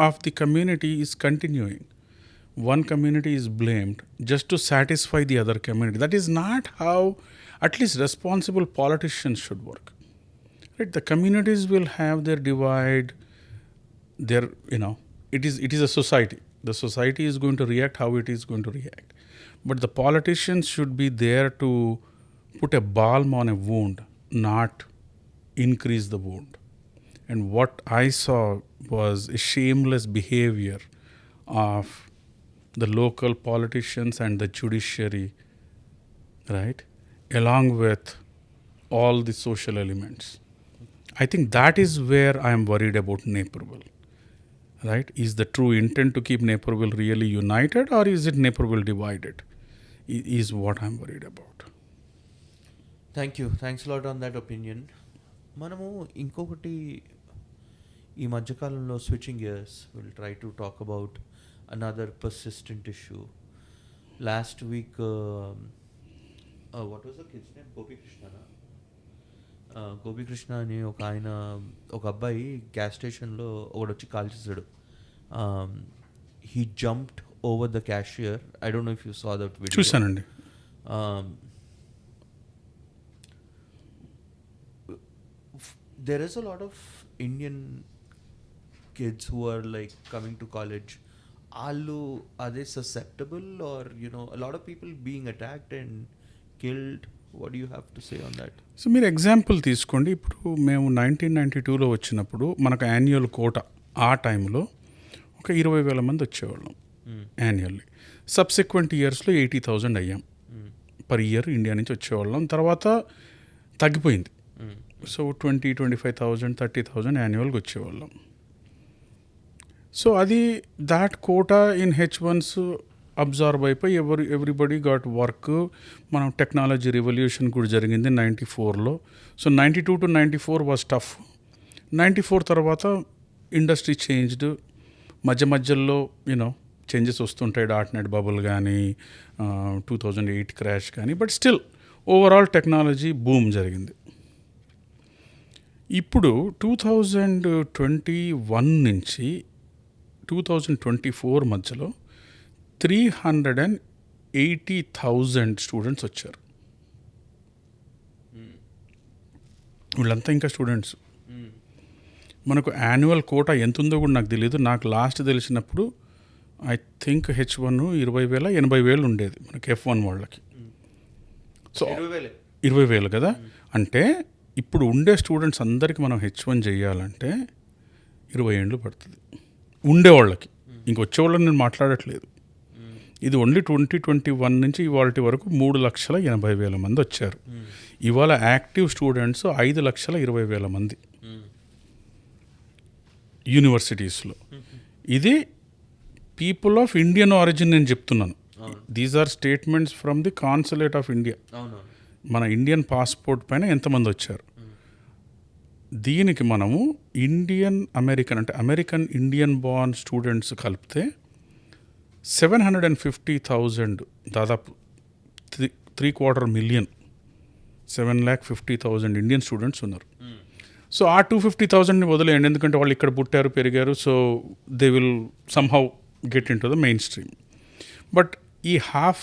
of the community is continuing. One community is blamed just to satisfy the other community. That is not how at least responsible politicians should work. Right? The communities will have their divide, it is a society. The society is going to react how it is going to react. But the politicians should be there to put a balm on a wound, not increase the wound. And what I saw was a shameless behavior of the local politicians and the judiciary, right, along with all the social elements. I think that is where I am worried about Naperville, right? Is the true intent to keep Naperville really united, or is it Naperville divided? Is what I'm worried about. Thank you, thanks lot on that opinion. మనము ఇంకొకటి ఈ మధ్యకాలంలో switching years will try to talk about another persistent issue. Last week what was the kids name, Gopikrishna అని ఒక అబ్బాయి gas స్టేషన్లో ఒకడు వచ్చి కాల్ చేశాడు. He jumped over the cashier. I don't know if you saw that video. చూసానండి. There is a lot of Indian kids who are like coming to college. Are they susceptible, or a lot of people being attacked and killed? What do you have to say on that? So మీరు example తీసుకోండి. ఇప్పుడు మేము 1992లో వచ్చినప్పుడు మనకు annual కోట ఆ టైంలో ఒక 20,000 మంది వచ్చేవాళ్ళం యాన్యువల్లీ. సబ్సిక్వెంట్ ఇయర్స్లో 80,000 అయ్యాం పర్ ఇయర్ ఇండియా నుంచి వచ్చేవాళ్ళం. తర్వాత తగ్గిపోయింది. సో 25,000 30,000 యాన్యువల్గా వచ్చేవాళ్ళం. సో అది that quota in H1s absorb అయిపోయి ఎవ్రీబడి గాట్ వర్క్. మనం టెక్నాలజీ రెవల్యూషన్ కూడా జరిగింది 94లో. So 92 to 94 was tough. 94 తర్వాత ఇండస్ట్రీ చేంజ్డ్. మధ్యలో చేంజెస్ వస్తుంటాయి. .NET బబుల్ కానీ 2008 క్రాష్ కానీ, but still overall technology boom జరిగింది. ఇప్పుడు 2021 నుంచి 2024 మధ్యలో 380,000 స్టూడెంట్స్ వచ్చారు. వీళ్ళంతా ఇంకా స్టూడెంట్స్. మనకు యాన్యువల్ కోటా ఎంత ఉందో కూడా నాకు తెలియదు. నాకు లాస్ట్ తెలిసినప్పుడు ఐ థింక్ H1 20,000 80,000 ఉండేది మనకి F1 వాళ్ళకి. సో 20,000 కదా. అంటే ఇప్పుడు ఉండే స్టూడెంట్స్ అందరికీ మనం H1 చేయాలంటే 20 ఏళ్ళు పడుతుంది ఉండేవాళ్ళకి. ఇంకొచ్చేవాళ్ళని నేను మాట్లాడట్లేదు. ఇది ఓన్లీ 2021 నుంచి ఇవాళ వరకు 3,80,000 మంది వచ్చారు. ఇవాళ యాక్టివ్ స్టూడెంట్స్ 5,20,000 మంది యూనివర్సిటీస్లో. ఇది పీపుల్ ఆఫ్ ఇండియన్ ఆరిజిన్ నేను చెప్తున్నాను. These are statements from the consulate of India. మన ఇండియన్ పాస్పోర్ట్ పైన ఎంతమంది వచ్చారు. దీనికి మనము ఇండియన్ అమెరికన్ అంటే అమెరికన్ ఇండియన్ బార్న్ స్టూడెంట్స్ కలిపితే 750,000 దాదాపు 3,25,000 750,000 ఇండియన్ స్టూడెంట్స్ ఉన్నారు. సో ఆ 250,000ని వదిలేయండి, ఎందుకంటే వాళ్ళు ఇక్కడ పుట్టారు పెరిగారు. So they will somehow get in to the main stream. But ఈ హాఫ్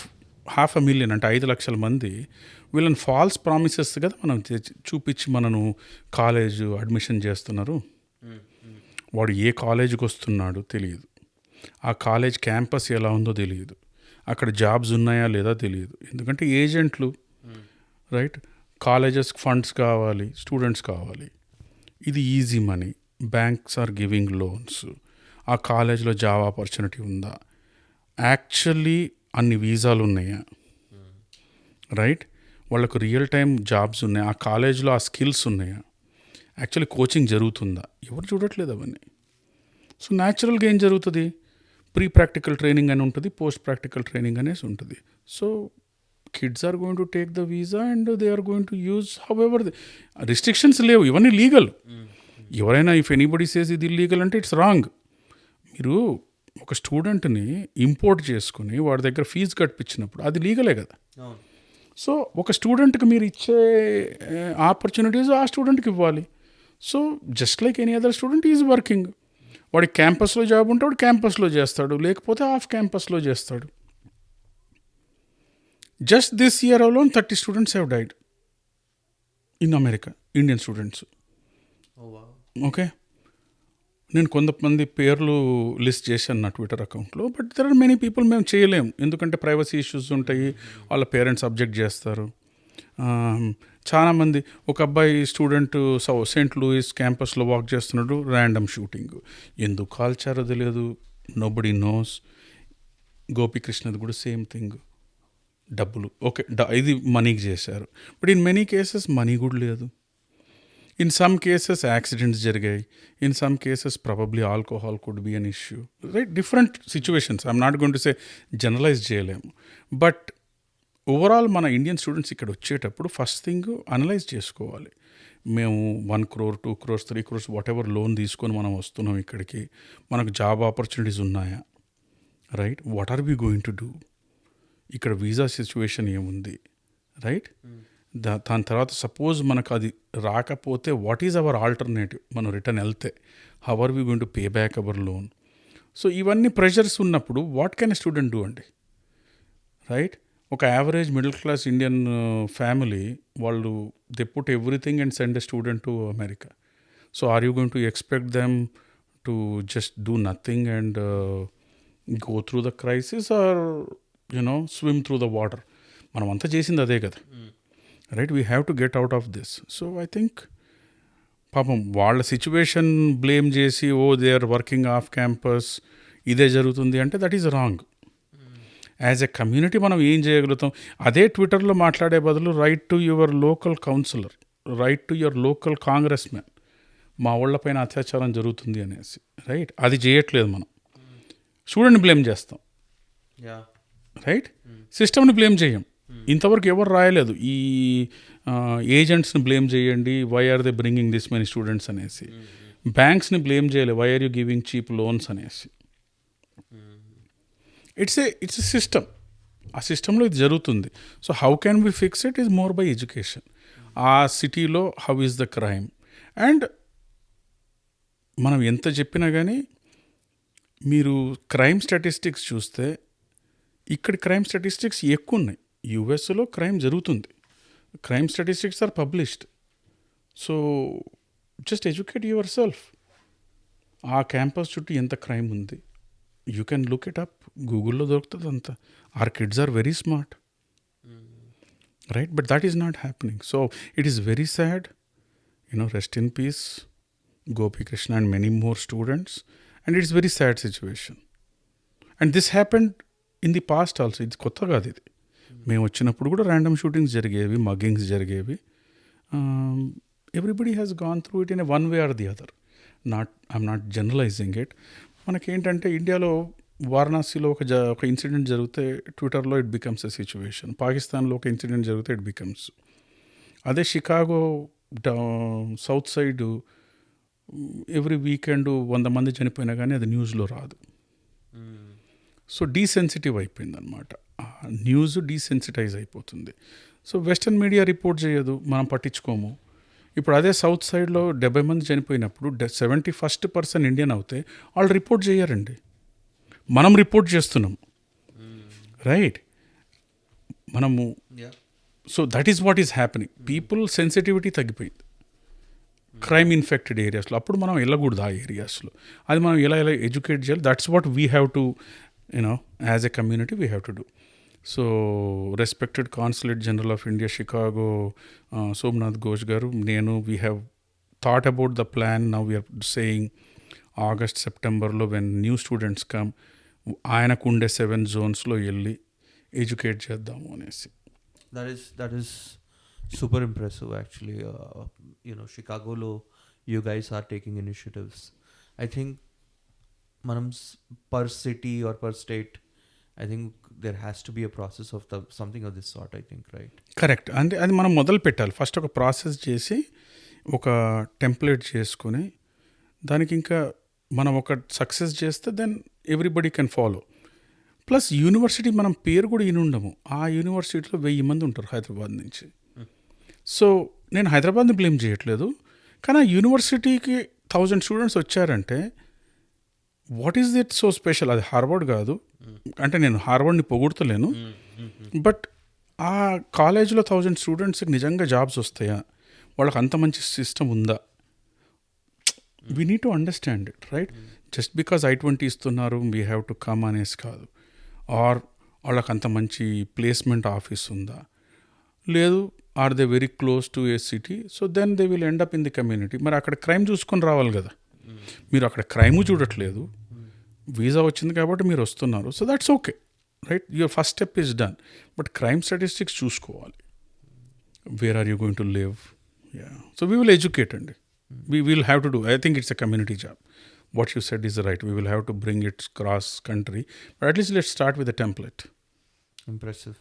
1,000,000 అంటే 5,00,000 మంది వీళ్ళని ఫాల్స్ ప్రామిసెస్ కదా మనం చూపించి మనను కాలేజ్ అడ్మిషన్ చేస్తున్నారు. వాడు ఏ కాలేజీకి వస్తున్నాడు తెలియదు, ఆ కాలేజ్ క్యాంపస్ ఎలా ఉందో తెలియదు, అక్కడ జాబ్స్ ఉన్నాయా లేదా తెలియదు. ఎందుకంటే ఏజెంట్లు రైట్, కాలేజెస్ ఫండ్స్ కావాలి, స్టూడెంట్స్ కావాలి, ఇది easy money, banks are giving loans, ఆ కాలేజ్లో జాబ్ ఆపర్చునిటీ ఉందా, యాక్చువల్లీ అన్ని వీసాలు ఉన్నాయా, రైట్, వాళ్ళకు రియల్ టైం జాబ్స్ ఉన్నాయా, ఆ కాలేజ్లో ఆ స్కిల్స్ ఉన్నాయా, యాక్చువల్లీ కోచింగ్ జరుగుతుందా, ఎవరు చూడట్లేదు అవన్నీ. సో న్యాచురల్గా ఏం జరుగుతుంది, ప్రీ ప్రాక్టికల్ ట్రైనింగ్ అని ఉంటుంది, పోస్ట్ ప్రాక్టికల్ ట్రైనింగ్ అనేసి ఉంటుంది. So kids are going to take the visa and they are going to use however restrictions లేవు, ఇవన్నీ లీగల్. ఎవరైనా ఇఫ్ ఎనీబడి సేస్ ఇది ఇల్లీగల్ అంటే ఇట్స్ రాంగ్. మీరు ఒక స్టూడెంట్ని ఇంపోర్ట్ చేసుకుని వాడి దగ్గర ఫీజు కట్టించినప్పుడు అది లీగలే కదా. సో ఒక స్టూడెంట్కి మీరు ఇచ్చే ఆపర్చునిటీస్ ఆ స్టూడెంట్కి ఇవ్వాలి. So just like any other student is working. వాడికి క్యాంపస్లో జాబ్ ఉంటే వాడు క్యాంపస్లో చేస్తాడు, లేకపోతే ఆఫ్ క్యాంపస్లో చేస్తాడు. Just this year alone 30 students have died in America, Indian students. Okay, నేను కొంతమంది పేర్లు లిస్ట్ చేశాను నా ట్విట్టర్ అకౌంట్లో. But there are many people మేము చేయలేం, ఎందుకంటే ప్రైవసీ ఇష్యూస్ ఉంటాయి, వాళ్ళ పేరెంట్స్ అబ్జెక్ట్ చేస్తారు. చాలామంది, ఒక అబ్బాయి స్టూడెంట్ సెయింట్ లూయిస్ క్యాంపస్లో వాక్ చేస్తున్నాడు, ర్యాండమ్ షూటింగ్, ఎందుకు కాల్చారో తెలియదు, నోబడీ నోస్. గోపీకృష్ణది కూడా సేమ్ థింగ్, డబ్బులు ఓకే ఇది మనీకి చేశారు. But in many cases money కూడా లేదు. ఇన్ సమ్ కేసెస్ యాక్సిడెంట్స్ జరిగాయి, in some cases probably alcohol could be an issue, right, different situations. I'm not going to say generalize చేయలేము. But overall మన Indian students ఇక్కడ వచ్చేటప్పుడు first thing analyse చేసుకోవాలి. మేము 1 crore 2 crores 3 crores whatever loan తీసుకొని మనం వస్తున్నాం ఇక్కడికి, మనకు జాబ్ ఆపర్చునిటీస్ ఉన్నాయా, right, what are we going to do, ఇక్కడ వీసా సిచ్యువేషన్ ఏముంది, రైట్. దాని తర్వాత సపోజ్ మనకు అది రాకపోతే వాట్ ఈజ్ అవర్ ఆల్టర్నేటివ్, మనం రిటర్న్ వెళ్తే how are we going to pay back our loan. So ఇవన్నీ ప్రెషర్స్ ఉన్నప్పుడు what can a student do అండి, రైట్. ఒక average middle class Indian family వాళ్ళు they put everything and send a student to America. So are you going to expect them to just do nothing and go through the crisis or swim through the water? మనం అంతా చేసింది అదే కదా, right. We have to get out of this. So I think పాపం వాళ్ళ situation blame చేసి they are working off campus, ఇదే జరుగుతుంది అంటే that is wrong. As a community మనం ఏం చేయగలుగుతాం? అదే ట్విట్టర్లో మాట్లాడే బదులు right to your local councillor, write to your local congressman, మా వాళ్ళపైన అత్యాచారం జరుగుతుంది అనేసి, రైట్. అది చేయట్లేదు మనం, స్టూడెంట్ని బ్లేమ్ చేస్తాం, రైట్. సిస్టమ్ని బ్లేమ్ చేయం. ఇంతవరకు ఎవరు రాయలేదు ఈ ఏజెంట్స్ని బ్లేమ్ చేయండి, why are they bringing this many students అనేసి. బ్యాంక్స్ని బ్లేమ్ చేయలేదు, why are you giving cheap loans అనేసి. ఇట్స్ ఎ సిస్టమ్, ఆ సిస్టంలో ఇది జరుగుతుంది. So how can we fix it is more by education. ఆ సిటీలో how is the crime, and మనం ఎంత చెప్పినా కానీ మీరు క్రైమ్ స్టాటిస్టిక్స్ చూస్తే ఇక్కడ క్రైమ్ స్టాటిస్టిక్స్ ఎక్కువ ఉన్నాయి. యుఎస్లో క్రైమ్ జరుగుతుంది, crime statistics are published. So just educate your self. ఆ క్యాంపస్ చుట్టూ ఎంత క్రైమ్ ఉంది, you can look it up, గూగుల్లో దొరుకుతుంది అంతా. Our kids are very smart, right, but that is not happening. So it is very sad, rest in peace Gopi Krishna and many more students, and it's very sad situation. And this happened in the past also, ఇది కొత్త కాదు ఇది. మేము వచ్చినప్పుడు కూడా random shootings జరిగేవి, muggings జరిగేవి. Everybody has gone through it in a one way or the other. I'm not generalizing it. మనకేంటంటే ఇండియాలో వారణాసిలో ఒక ఇన్సిడెంట్ జరిగితే ట్విట్టర్లో ఇట్ బికమ్స్ ఎ సిచ్యువేషన్. పాకిస్తాన్లో ఒక ఇన్సిడెంట్ జరిగితే ఇట్ బికమ్స్. అదే Chicago south side every weekend 100 మంది చనిపోయినా కానీ అది న్యూస్లో రాదు. సో డీసెన్సిటివ్ అయిపోయింది అనమాట. న్యూస్ డీసెన్సిటైజ్ అయిపోతుంది. సో వెస్టర్న్ మీడియా రిపోర్ట్ చేయదు, మనం పట్టించుకోము. ఇప్పుడు అదే సౌత్ సైడ్లో 70 మంది చనిపోయినప్పుడు 71st పర్సన్ ఇండియన్ అవుతే వాళ్ళు రిపోర్ట్ చేయరండి, మనం రిపోర్ట్ చేస్తున్నాం. రైట్? మనము so that is what is happening. People sensitivity తగ్గిపోయింది క్రైమ్ ఇన్ఫెక్టెడ్ ఏరియాస్లో. అప్పుడు మనం వెళ్ళకూడదు ఆ ఏరియాస్లో. అది మనం ఎలా ఎడ్యుకేట్ చేయాలి, that's what we have to as a community we have to do. So respected consulate general of India Chicago Somnath Ghosh garu, నేను we have thought about the plan. Now we are saying August సెప్టెంబర్లో వెన్ న్యూ స్టూడెంట్స్ కమ్, ఆయనకు ఉండే 7 zonesలో వెళ్ళి educate చేద్దాము అనేసి. That is super impressive actually. Chicago lo you guys are taking initiatives. I think manam per city or per state, I think there has to be a process of something of this sort, I think, right? Correct. అంటే అది మనం మొదలు పెట్టాలి. First ఒక process చేసి ఒక template చేసుకుని దానికి ఇంకా మనం ఒక సక్సెస్ చేస్తే then everybody can follow. Plus university మనం పేరు కూడా ఉండము. ఆ యూనివర్సిటీలో 1000 మంది ఉంటారు హైదరాబాద్ నుంచి. సో నేను హైదరాబాద్ని బ్లేమ్ చేయట్లేదు, కానీ ఆ యూనివర్సిటీకి 1000 స్టూడెంట్స్ వచ్చారంటే what is it so special? అది హార్వర్డ్ కాదు, అంటే నేను హార్వర్డ్ని పొగుడుతలేను, బట్ ఆ కాలేజ్లో 1000 స్టూడెంట్స్కి నిజంగా జాబ్స్ వస్తాయా, వాళ్ళకి అంత మంచి సిస్టమ్ ఉందా? We need to understand it, right? Just because I-20 ఇస్తున్నారు వీ హ్యావ్ టు కమ్ అనేసి కాదు. ఆర్ వాళ్ళకి అంత మంచి ప్లేస్మెంట్ ఆఫీస్ ఉందా, లేదు are they very close to a city, so then they will end up in the community. మరి అక్కడ క్రైమ్ చూసుకొని రావాలి కదా. మీరు అక్కడ క్రైమ్ చూడట్లేదు, వీసా వచ్చింది కాబట్టి మీరు వస్తున్నారు, so that's okay, right? Your first step is done. But crime statistics చూసుకోవాలి. Where are you going to live? So we will educate అండి. We will have to do. I think it's a community job. What you said is right. We will have to bring it cross country, but at least let's start with a template. Impressive.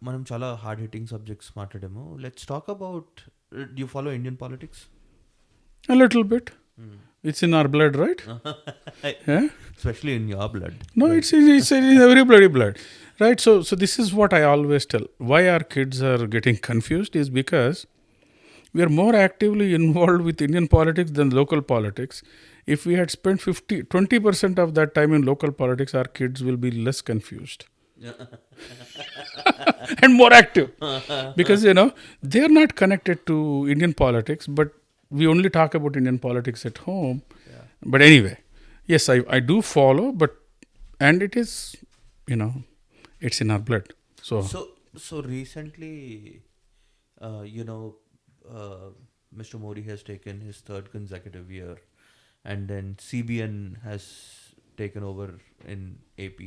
మనం చాలా hard hitting subjects మాట్లాడాము. Let's talk about, do you follow Indian politics? A little bit. It's in our blood, right? Yeah? Especially in your blood. No, it's in everybody's blood, right? So this is what I always tell. Why our kids are getting confused is because we are more actively involved with Indian politics than local politics. If we had spent 20% of that time in local politics, our kids will be less confused. And more active. Because, they are not connected to Indian politics, but we only talk about Indian politics at home. Yeah. But anyway, yes, I do follow, and it is, it's in our blood. So recently, Mr. Modi has taken his 3rd consecutive year, and then CBN has taken over in AP.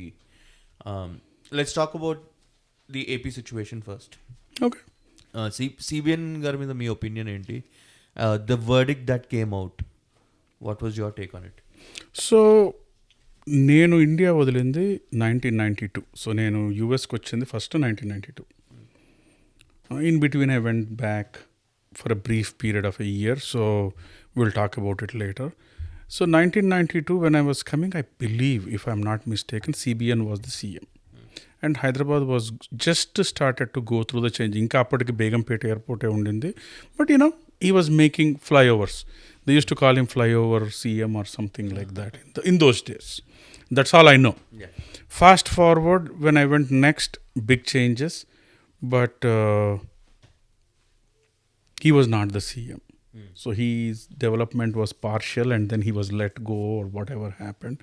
Let's talk about the AP situation first. Okay. CBN గారి మీద మీ opinion ఏంటి? The verdict that came out, what was your take on it? So నేను India వదిలింది 1992. So నేను యూఎస్కి వచ్చింది first 1992. In between I went back for a brief period of a year, so we'll talk about it later. So 1992 when I was coming, I believe, if I'm not mistaken, CBN was the CM. And Hyderabad was just started to go through the change. Inka appadiki Begumpet airport undindi, but he was making flyovers. They used to call him flyover CM or something like that in those days. That's all I know. Yeah. Fast forward when I went next, big changes, but he was not the CM. So his development was partial, and then he was let go or whatever happened.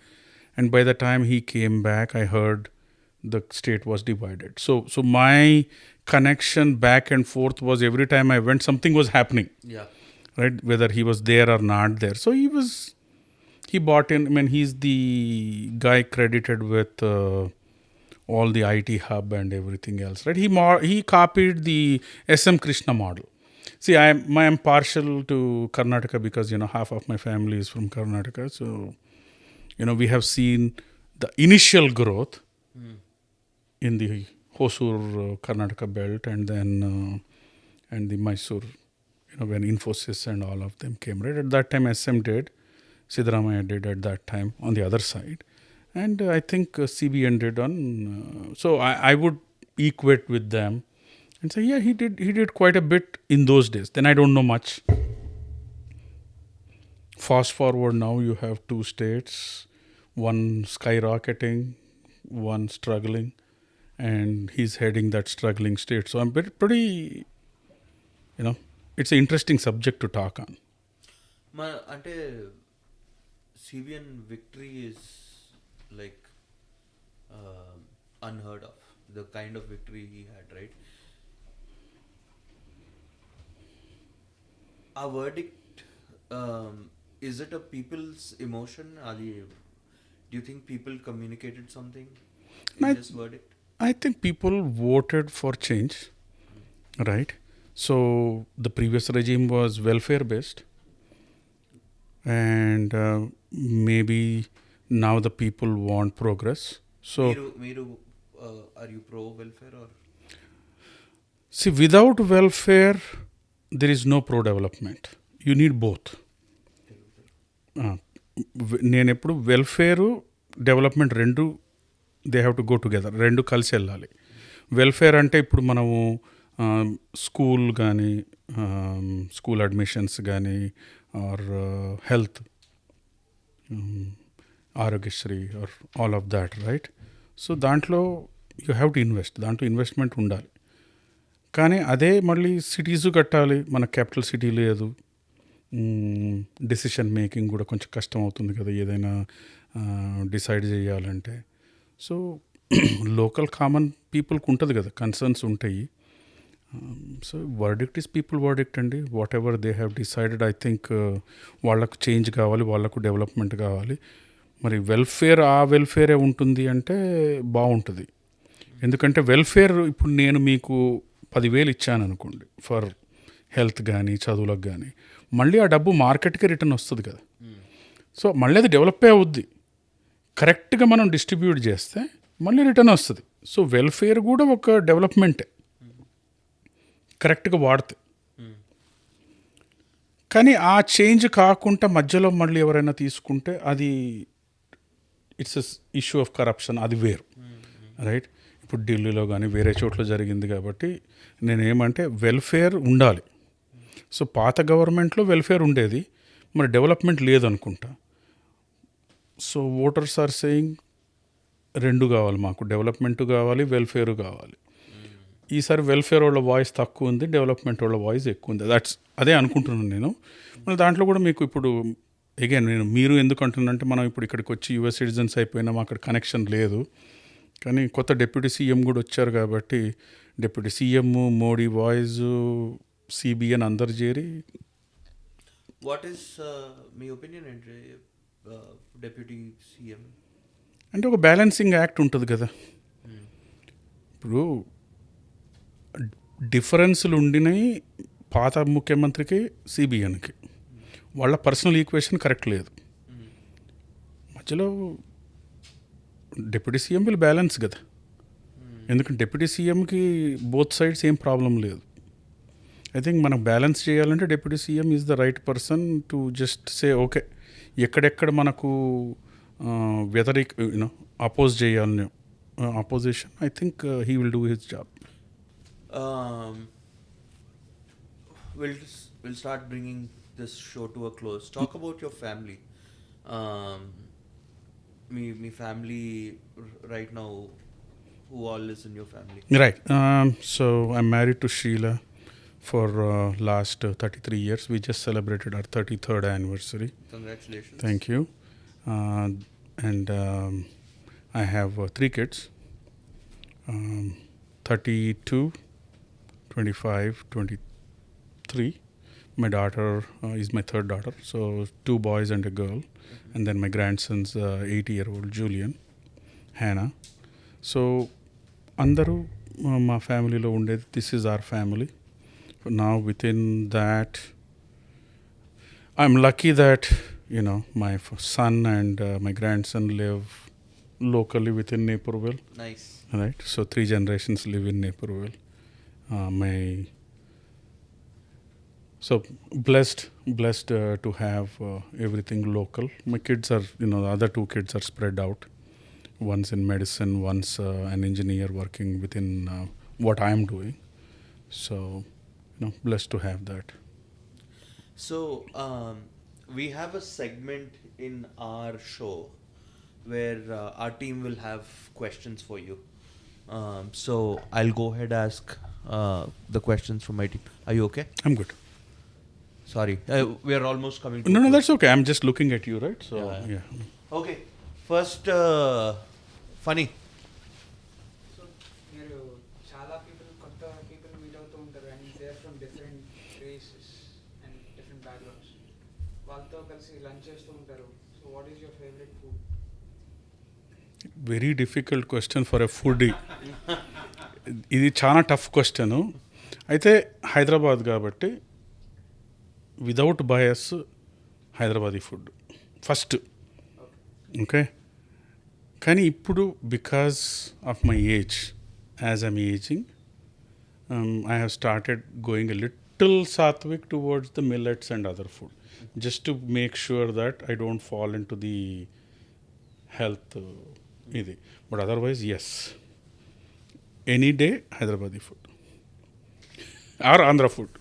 And by the time he came back, I heard the state was divided. So my connection back and forth was every time I went, something was happening. Yeah. Right? Whether he was there or not there. So He bought in. I mean, he's the guy credited with all the IT hub and everything else, right? He copied the SM Krishna model. See, I'm partial to Karnataka because half of my family is from Karnataka, so we have seen the initial growth in the Hosur Karnataka belt, and then and the Mysore, when Infosys and all of them came, right? At that time, SM did, Siddaramaiah did at that time on the other side, and I think CBN did on. So I would equate with them and say, yeah, he did quite a bit in those days. Then I don't know much. Fast forward now, you have two states, one skyrocketing, one struggling, and he's heading that struggling state. So I'm pretty it's an interesting subject to talk on. అంటే CBN victory is like unheard of. The kind of victory he had, right? A verdict, is it a people's emotion? Do you think people communicated something in this verdict? I think people voted for change, right? So the previous regime was welfare based, and maybe now the people want progress. So are you pro welfare or? See, without welfare there is no pro development. You need both. నేను ఎప్పుడు welfare development రెండు they have to go together, రెండు కలిసి వెళ్ళాలి. Welfare అంటే ఇప్పుడు మనము school కానీ స్కూల్ అడ్మిషన్స్ కానీ or health, Aarogyasri or all of that, right? So దాంట్లో యూ హ్యావ్ టు ఇన్వెస్ట్, దాంట్లో ఇన్వెస్ట్మెంట్ ఉండాలి. కానీ అదే మళ్ళీ సిటీస్ కట్టాలి, మన క్యాపిటల్ సిటీ లేదు, డెసిషన్ మేకింగ్ కూడా కొంచెం కష్టం అవుతుంది కదా ఏదైనా డిసైడ్ చేయాలంటే. సో లోకల్ కామన్ పీపుల్కి ఉంటుంది కదా, కన్సర్న్స్ ఉంటాయి. So verdict is people verdict అండి. Whatever they have decided, I think వాళ్ళకు చేంజ్ కావాలి, వాళ్ళకు డెవలప్మెంట్ కావాలి. మరి వెల్ఫేర్ ఆ వెల్ఫేరే ఉంటుంది అంటే బాగుంటుంది. ఎందుకంటే వెల్ఫేర్ ఇప్పుడు నేను మీకు 10,000 ఇచ్చాను అనుకోండి ఫర్ హెల్త్ కానీ చదువులకు కానీ, మళ్ళీ ఆ డబ్బు మార్కెట్కి రిటర్న్ వస్తుంది కదా. సో మళ్ళీ అది డెవలప్ అవుద్ది. కరెక్ట్గా మనం డిస్ట్రిబ్యూట్ చేస్తే మళ్ళీ రిటర్న్ వస్తుంది. సో వెల్ఫేర్ కూడా ఒక డెవలప్మెంటే కరెక్ట్గా వాడితే. కానీ ఆ చేంజ్ కాకుండా మధ్యలో మళ్ళీ ఎవరైనా తీసుకుంటే అది ఇట్స్ ఇష్యూ ఆఫ్ కరప్షన్, అది వేరు, రైట్? ఇప్పుడు ఢిల్లీలో కానీ వేరే చోట్ల జరిగింది కాబట్టి నేనేమంటే వెల్ఫేర్ ఉండాలి. సో పాత గవర్నమెంట్లో వెల్ఫేర్ ఉండేది, మరి డెవలప్మెంట్ లేదనుకుంటా. సో ఓటర్స్ ఆర్ సేయింగ్ రెండు కావాలి మాకు, డెవలప్మెంట్ కావాలి, వెల్ఫేర్ కావాలి. ఈసారి వెల్ఫేర్ వాళ్ళ వాయిస్ తక్కువ ఉంది, డెవలప్మెంట్ వాళ్ళ వాయిస్ ఎక్కువ ఉంది. అదే అనుకుంటున్నాను నేను. మళ్ళీ దాంట్లో కూడా మీకు ఇప్పుడు అగైన్ మీరు ఎందుకు అంటున్నానంటే, మనం ఇప్పుడు ఇక్కడికి వచ్చి యుఎస్ సిటిజన్స్ అయిపోయినాం, అక్కడ కనెక్షన్ లేదు. కానీ కొత్త డిప్యూటీ సీఎం కూడా వచ్చారు కాబట్టి deputy CM, Modi voice, CBN అందరు చేరి. వాట్ ఈస్ మీ ఒపీనియన్ ఏంటి డిప్యూటీ సీఎం అంటే? ఒక బ్యాలెన్సింగ్ యాక్ట్ ఉంటుంది కదా. ఇప్పుడు డిఫరెన్స్లు ఉండినాయి పాత ముఖ్యమంత్రికి సిబిఎన్కి, వాళ్ళ పర్సనల్ ఈక్వేషన్ కరెక్ట్ లేదు. మధ్యలో డిప్యూటీ సీఎం విల్ బ్యాలెన్స్ కదా. ఎందుకంటే డిప్యూటీ సీఎంకి బోత్ సైడ్స్ ఏం ప్రాబ్లం లేదు. ఐ థింక్ మనం బ్యాలెన్స్ చేయాలంటే deputy CM is the right person to just say okay, ఎక్కడెక్కడ మనకు అపోజ్ చేయాలని opposition, I think he will do his job. We'll start bringing this show to a close. Talk about your family. Me family right now, who all is in your family? Right. So I'm married to Sheila for last 33 years. We just celebrated our 33rd anniversary. Congratulations. Thank you. And I have 3 kids, 32, 25, 23. My daughter is my third daughter, so 2 boys and a girl, and then my grandson's 8-year-old Julian, Hannah. So అందరూ మా ఫ్యామిలీలో ఉండేది, this is our family. Now within that, I'm lucky that my son and my grandson live locally within Naperville. Nice. Right, so 3 generations live in Naperville. So blessed to have everything local. My kids are, the other 2 kids are spread out. One's in medicine, one's an engineer working within what I am doing. So, blessed to have that. So, we have a segment in our show where our team will have questions for you. So, I'll go ahead and ask the questions from my team. Are you okay? I'm good. Sorry, we are almost coming to No, that's okay. I'm just looking at you, right? So, yeah. Okay, first, funny. So మీరు చాలా కొత్త people meet అవుతూ ఉంటారు and they are from different races and different backgrounds. వాళ్ళతో కలిసి lunch చేస్తూ ఉంటారు. So what is your favourite food? Very difficult question for a foodie. ఇది చాలా టఫ్ క్వశ్చన్. అయితే హైదరాబాద్ కాబట్టి without bias Hyderabadi food first. Okay, కానీ ఇప్పుడు because of my age, as I'm ageing, I have started going a little satvik towards the millets and other food, just to make sure that I don't fall into the health idi. But otherwise, yes, any day Hyderabadi food or Andhra food.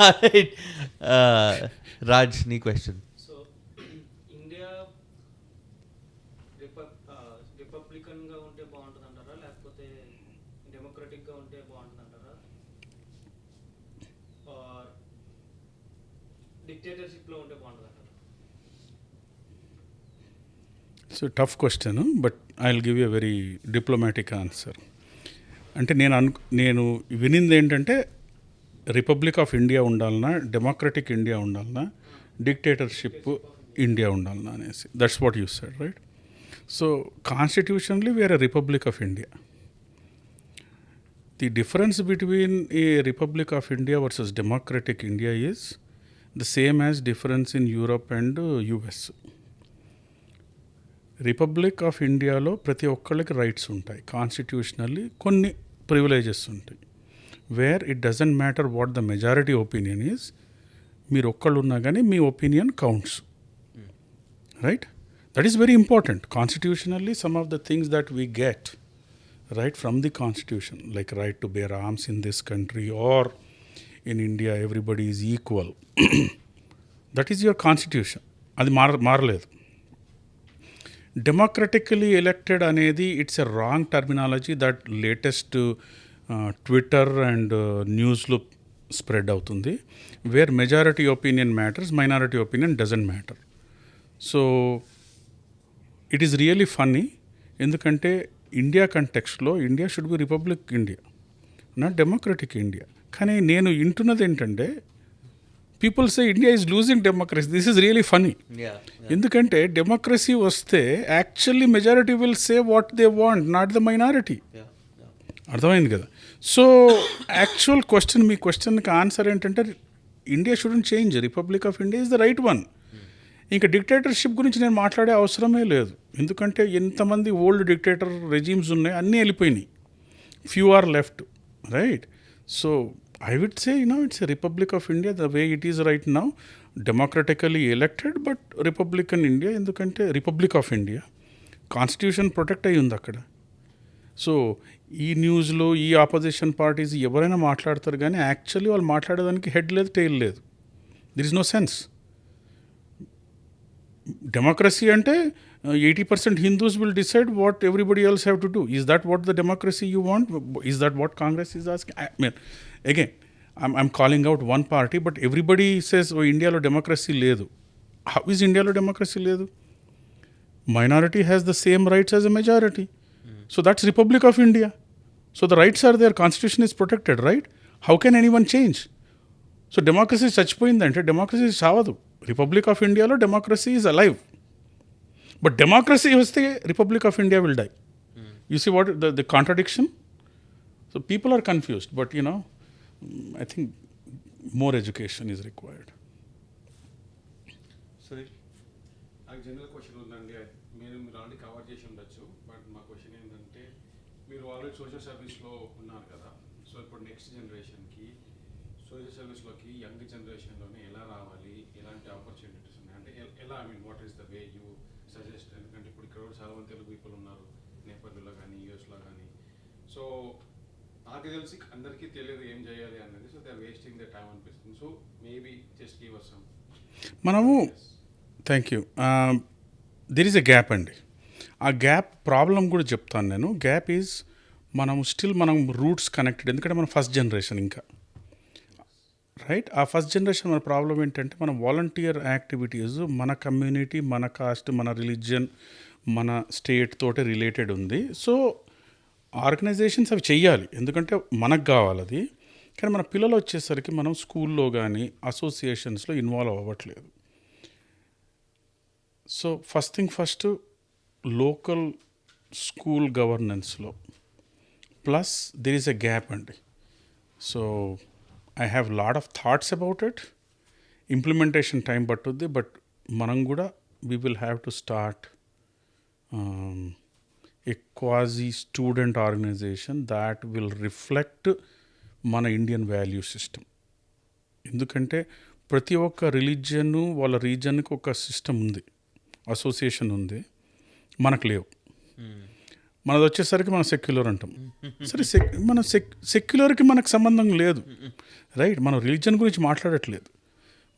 Alright, Raj, any question? So, India రిపబ్లికన్గా ఉంటే బాగుంటుంది అంటారా, లేకపోతే డెమోక్రటిక్గా ఉంటే బాగుంటుంది అంటారా, are డిక్టేటర్షిప్లో ఉంటే బాగుంటుంది అంటారా? It's a tough question, but I'll give you a very diplomatic answer. అంటే నేను వినింది ఏంటంటే రిపబ్లిక్ ఆఫ్ ఇండియా ఉండాలన్నా, డెమోక్రటిక్ ఇండియా ఉండాలన్నా, డిక్టేటర్షిప్ ఇండియా ఉండాలన్నా అనేసి. That's what you said, right? So constitutionally we are a republic of India. The difference between a republic of India versus democratic India is the same as difference in Europe and US. Republic of ఇండియాలో ప్రతి ఒక్కళ్ళకి rights ఉంటాయి, constitutionally కొన్ని privileges ఉంటాయి. Where it doesn't matter what the majority opinion is, మీరు ఒక్కళ్ళు ఉన్నా కానీ మీ opinion counts, right? That is very important. Constitutionally, some of the things that we get right from the constitution, like right to bear arms in this country, or in India everybody is equal, that is your constitution. Adi maraledu. Democratically elected anedi, it's a wrong terminology that latest Twitter and news lo spread avutundi, where majority opinion matters, minority opinion doesn't matter. So it is really funny, ఎందుకంటే India కంటెక్స్ట్లో India should be republic India, not democratic India. కానీ నేను వింటున్నది ఏంటంటే people say India is losing democracy. This is really funny. ఎందుకంటే democracy వస్తే actually majority will say what they want, not the minority. అర్థమైంది కదా? సో యాక్చువల్ క్వశ్చన్, మీ క్వశ్చన్కి ఆన్సర్ ఏంటంటే India shouldn't change, Republic of India is the right one. ఇంకా dictatorship గురించి నేను మాట్లాడే అవసరమే లేదు, ఎందుకంటే ఎంతమంది ఓల్డ్ డిక్టేటర్ రెజీమ్స్ ఉన్నాయి, అన్నీ వెళ్ళిపోయినాయి, few are left, right? So I would say it's a republic of India the way it is right now, democratically elected but republican India. ఎందుకంటే Republic of India constitution protect అయ్యి ఉంది అక్కడ. So ఈ న్యూస్లో ఈ ఆపోజిషన్ పార్టీస్ ఎవరైనా మాట్లాడతారు, కానీ యాక్చువల్లీ వాళ్ళు మాట్లాడేదానికి హెడ్ లేదు, టెయిల్ లేదు. There is no sense. Democracy ante 80% Hindus will decide what everybody else have to do. Is that what the democracy you want? Is that what Congress is asking? I mean, again, I'm calling out one party, but everybody says, oh, India lo democracy ledu. How is India lo democracy ledu? Minority has the same rights as a majority. So that's Republic of India. So the rights are there, constitution is protected, right? How can anyone change? So democracy చచ్చిపోయిందంటే democracy చావదు. Republic of ఇండియాలో democracy is alive. But democracy వస్తే Republic of India will die. You see what the contradiction? So people are confused, but I think more education is required. Sunil, నాకు general question ఉందండి. మీరు already cover చేసి ఉండొచ్చు, but మా question ఏంటంటే, మీరు already social సర్వీస్లో ఉన్నారు కదా, సో ఇప్పుడు నెక్స్ట్ జనరేషన్కి సోషల్ సర్వీస్లోకి యంగ్ జనరేషన్లోనే ఎలా రావాలి, ఎలాంటి ఆపర్చునిటీస్ ఉన్నాయి అంటే ఎలా, I mean what is the way you suggest? ఎందుకంటే ఇప్పుడు ఇక్కడ కూడా చాలా మంది తెలుగు పీపుల్ ఉన్నారు, నేపాల్లో కానీ యూఎస్లో కానీ. సో నాకు తెలిసి అందరికీ తెలియదు ఏం చేయాలి అనేది. So they are wasting the time అనిపిస్తుంది. So maybe just give us some. మనము thank you. There is a gap అండి. ఆ గ్యాప్ ప్రాబ్లం కూడా చెప్తాను నేను. గ్యాప్ ఈజ్ మనం రూట్స్ కనెక్టెడ్, ఎందుకంటే మనం ఫస్ట్ జనరేషన్ ఇంకా రైట్. ఆ ఫస్ట్ జనరేషన్ మన ప్రాబ్లం ఏంటంటే మన వాలంటీర్ యాక్టివిటీస్ మన కమ్యూనిటీ, మన కాస్ట్, మన రిలీజియన్, మన స్టేట్ తోటి రిలేటెడ్ ఉంది. సో ఆర్గనైజేషన్స్ అవి చెయ్యాలి, ఎందుకంటే మనకు కావాలి అది. కానీ మన పిల్లలు వచ్చేసరికి మనం స్కూల్లో కానీ అసోసియేషన్స్లో ఇన్వాల్వ్ అవ్వట్లేదు. So first thing first, local school గవర్నెన్స్లో plus there is a gap అండి. So I have lot of thoughts about it. Implementation time పట్టుద్ది, బట్ మనం కూడా we will have to start a quasi student organisation that will reflect మన Indian value system. ఎందుకంటే ప్రతి ఒక్క religion వాళ్ళ రీజన్కి ఒక సిస్టమ్ ఉంది, అసోసియేషన్ ఉంది, మనకు లేవు. మనది వచ్చేసరికి మనం సెక్యులర్ అంటాం. సరే, మన సెక్యులర్కి మనకు సంబంధం లేదు, రైట్. మనం రిలీజన్ గురించి మాట్లాడట్లేదు,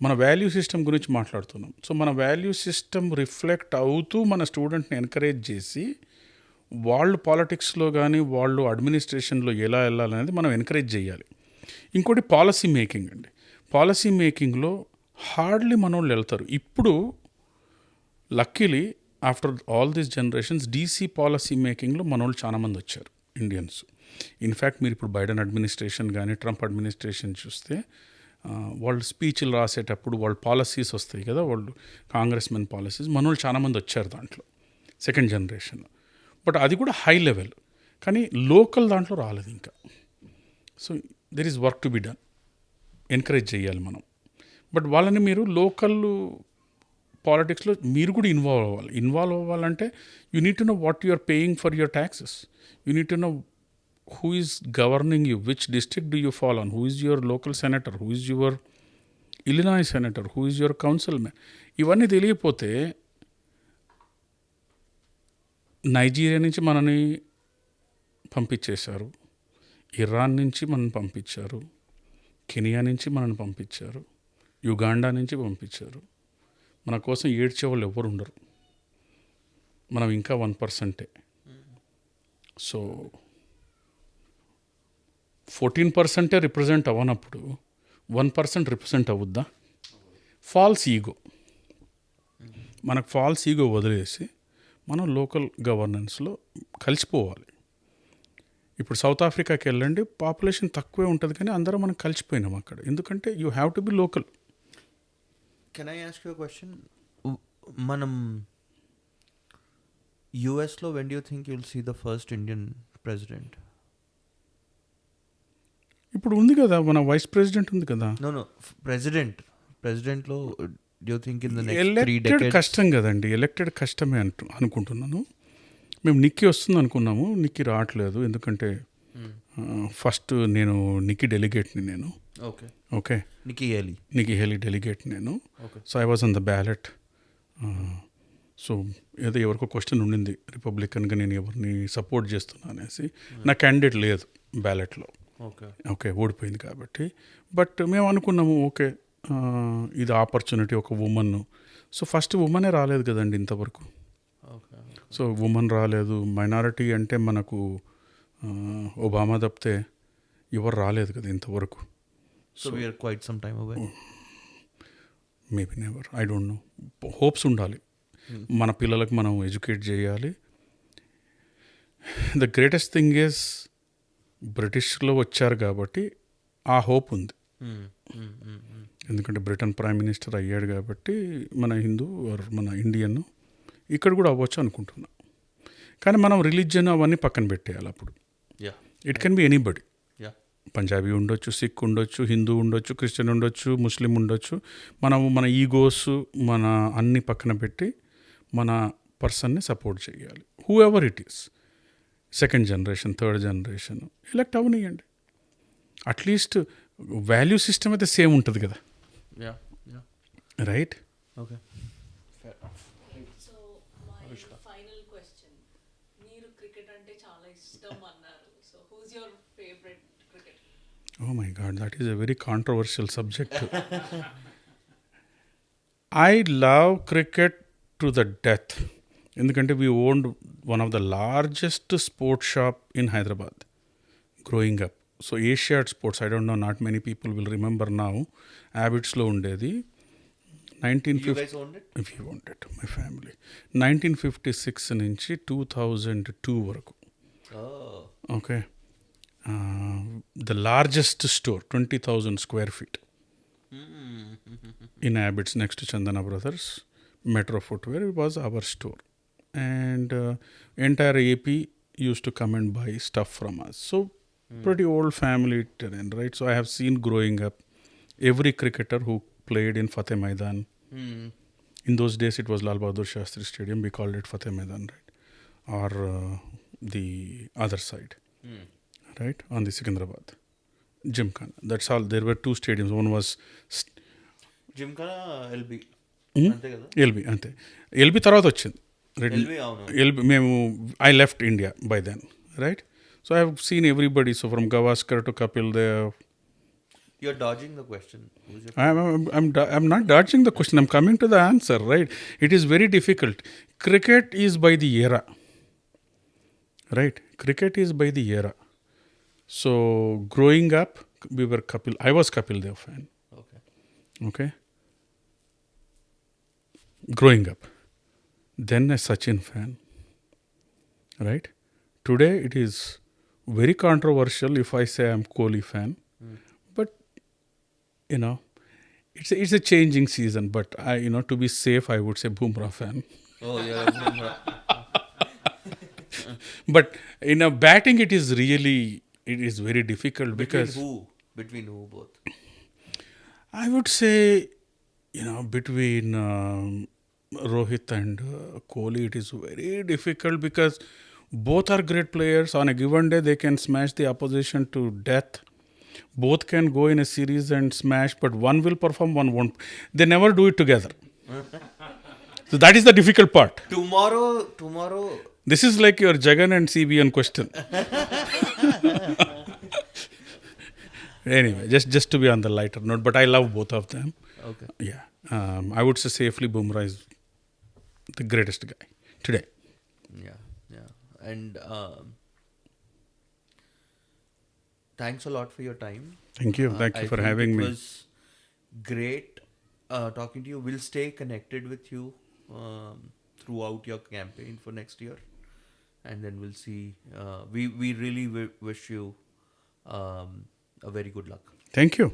మన వాల్యూ సిస్టమ్ గురించి మాట్లాడుతున్నాం. సో మన వాల్యూ సిస్టమ్ రిఫ్లెక్ట్ అవుతూ మన స్టూడెంట్ని ఎంకరేజ్ చేసి వాళ్ళు పాలిటిక్స్లో కానీ వాళ్ళు అడ్మినిస్ట్రేషన్లో ఎలా వెళ్ళాలనేది మనం ఎంకరేజ్ చేయాలి. ఇంకోటి పాలసీ మేకింగ్ అండి. పాలసీ మేకింగ్లో హార్డ్లీ మనోళ్ళు వెళ్తారు. ఇప్పుడు luckily after all these generations DC policy మేకింగ్లో మనోళ్ళు చాలామంది వచ్చారు, ఇండియన్స్. ఇన్ఫ్యాక్ట్ మీరు ఇప్పుడు బైడెన్ అడ్మినిస్ట్రేషన్ కానీ ట్రంప్ అడ్మినిస్ట్రేషన్ చూస్తే వాళ్ళు స్పీచ్లు రాసేటప్పుడు వాళ్ళు పాలసీస్ వస్తాయి కదా, వాళ్ళు కాంగ్రెస్ మెన్ పాలసీస్, మనోళ్ళు చాలామంది వచ్చారు దాంట్లో, సెకండ్ జనరేషన్. బట్ అది కూడా హై లెవెల్, కానీ లోకల్ దాంట్లో రాలేదు ఇంకా. So there is work to be done, encourage చేయాలి మనం. బట్ వాళ్ళని మీరు లోకల్ పాలిటిక్స్లో మీరు కూడా ఇన్వాల్వ్ అవ్వాలంటే you need to know what you are paying for your taxes. You need to know who is governing you, which district do you fall on, who is your local senator, who is your Illinois senator, who is your councilman. ఇవన్నీ తెలియకపోతే Nigeria నుంచి మనని పంపించేశారు, Iran నుంచి మనని పంపించారు, కెనియా నుంచి మనని పంపించారు, యుగాండా నుంచి పంపించారు. మన కోసం ఏడ్చేవాళ్ళు ఎవరు ఉండరు, మనం ఇంకా 1%. సో 14% రిప్రజెంట్ అవ్వనప్పుడు 1% రిప్రజెంట్ అవుద్దా? False ego. మనకు ఫాల్స్ ఈగో వదిలేసి మనం లోకల్ గవర్నెన్స్లో కలిసిపోవాలి. ఇప్పుడు సౌత్ ఆఫ్రికాకి వెళ్ళండి, పాపులేషన్ తక్కువే ఉంటుంది కానీ అందరం మనం కలిసిపోయినాం అక్కడ, ఎందుకంటే you have to be local. Can I ask you question? మనం యూఎస్లో when do you think you'll see the first Indian president? ఇప్పుడు ఉంది కదా, మన వైస్ ప్రెసిడెంట్ ఉంది కదా. నో ప్రెసిడెంట్లో do you think in the next 3 elected decades? కష్టం కదండి, ఎలక్టెడ్ కష్టమే అనుకుంటున్నాను. మేము నిక్కీ వస్తుంది అనుకున్నాము, నిక్కీ రావట్లేదు. ఎందుకంటే ఫస్ట్ నేను నిక్కీ డెలిగేట్ని నేను. ఓకే, నిక్కీ హేలీ డెలిగేట్ నేను. So I was on the ballot. So ఏదో ఎవరికో క్వశ్చన్ ఉండింది రిపబ్లికన్గా నేను ఎవరిని సపోర్ట్ చేస్తున్నా అనేసి. నా క్యాండిడేట్ లేదు బ్యాలెట్లో. ఓకే, ఓడిపోయింది కాబట్టి. బట్ మేము అనుకున్నాము ఓకే ఇది ఆపర్చునిటీ, ఒక ఉమెన్. సో ఫస్ట్ ఉమెనే రాలేదు కదండి ఇంతవరకు. సో ఉమెన్ రాలేదు, మైనారిటీ అంటే మనకు ఒబామా తప్పితే ఎవరు రాలేదు కదా ఇంతవరకు. So we are quite some time away. Maybe never, I don't know. Hopes ఉండాలి, మన పిల్లలకు మనం ఎడ్యుకేట్ చేయాలి. ద గ్రేటెస్ట్ థింగ్ ఈజ్ బ్రిటిష్లో వచ్చారు కాబట్టి ఆ హోప్ ఉంది. Hmm. Hmm. Hmm. Hmm. ఎందుకంటే బ్రిటన్ ప్రైమ్ మినిస్టర్ అయ్యాడు కాబట్టి మన హిందూ ఆర్ మన ఇండియన్ ఇక్కడ కూడా అవ్వచ్చు అనుకుంటున్నా. కానీ మనం రిలీజియన్ అవన్నీ పక్కన పెట్టేయాలి. అప్పుడు Yeah. It can be anybody. Yeah. Punjabi ఉండొచ్చు, సిక్ ఉండొచ్చు, హిందూ ఉండొచ్చు, క్రిస్టియన్ ఉండొచ్చు, ముస్లిం ఉండొచ్చు. మనము మన ఈగోస్ మన అన్ని పక్కన పెట్టి మన పర్సన్ని సపోర్ట్ చేయాలి. Whoever it is, second generation, third generation elect అవనియండి. అట్లీస్ట్ వాల్యూ సిస్టమ్ అయితే సేమ్ ఉంటుంది కదా, Yeah. Yeah. Right? Okay. So my final question, మీరు క్రికెట్ అంటే చాలా ఇష్టం అన్నారు. So who's your favourite cricket? Oh my God, that is a very controversial subject. I love cricket to the death. ఎందుకంటే we owned one of the largest sports shop in Hyderabad growing up. So Asiad Sports, I don't know, not many people will remember now. Abbotsలో ఉండేది. You guys owned it? We owned it, my family. 1956 నుంచి 2002 వరకు. Oh. Okay. The largest store, 20,000 square feet in Abbots next to Chandana Brothers, Metro Footwear, it was our store. And entire AP used to come and buy stuff from us. So, pretty old family terrain, right? So, I have seen growing up every cricketer who played in Fateh Maidan. Hmm. In those days, it was Lal Bahadur Shastri Stadium. We called it Fateh Maidan, right? Or the other side. Hmm. Right, on the Secunderabad, Gymkhana. That's all. There were two stadiums. One was Gymkhana LB. అంతే కదా? LB, అంతే. LB తర్వాత వచ్చింది. LB అవును. LB మేము I left India by then, right? So I have seen everybody. So from Gavaskar to Kapil Dev. You're dodging the question. Who's your I'm not dodging the question. I'm coming to the answer, right? It is very difficult. Cricket is by the era, right? Cricket is by the era. So growing up, we were I was Kapil Dev fan. Okay. Okay. Growing up, then a Sachin fan. Right. Today it is very controversial if I say I'm Kohli fan, but you know, it's a changing season. But to be safe, I would say Bumrah fan. Oh yeah. But in a batting, it is very difficult because Between who both? I would say, between Rohit and Kohli, it is very difficult because both are great players. On a given day, they can smash the opposition to death. Both can go in a series and smash, but one will perform, one won't. They never do it together. So that is the difficult part. Tomorrow. This is like your Jagan and CBN question. Anyway, just to be on the lighter note, but I love both of them. Okay. Yeah. I would say safely Bumrah is the greatest guy today. Yeah. And thanks a lot for your time. Thank you. Thank you for having me. It was great talking to you. We'll stay connected with you throughout your campaign for next year. And then we'll see. We really wish you a very good luck. Thank you.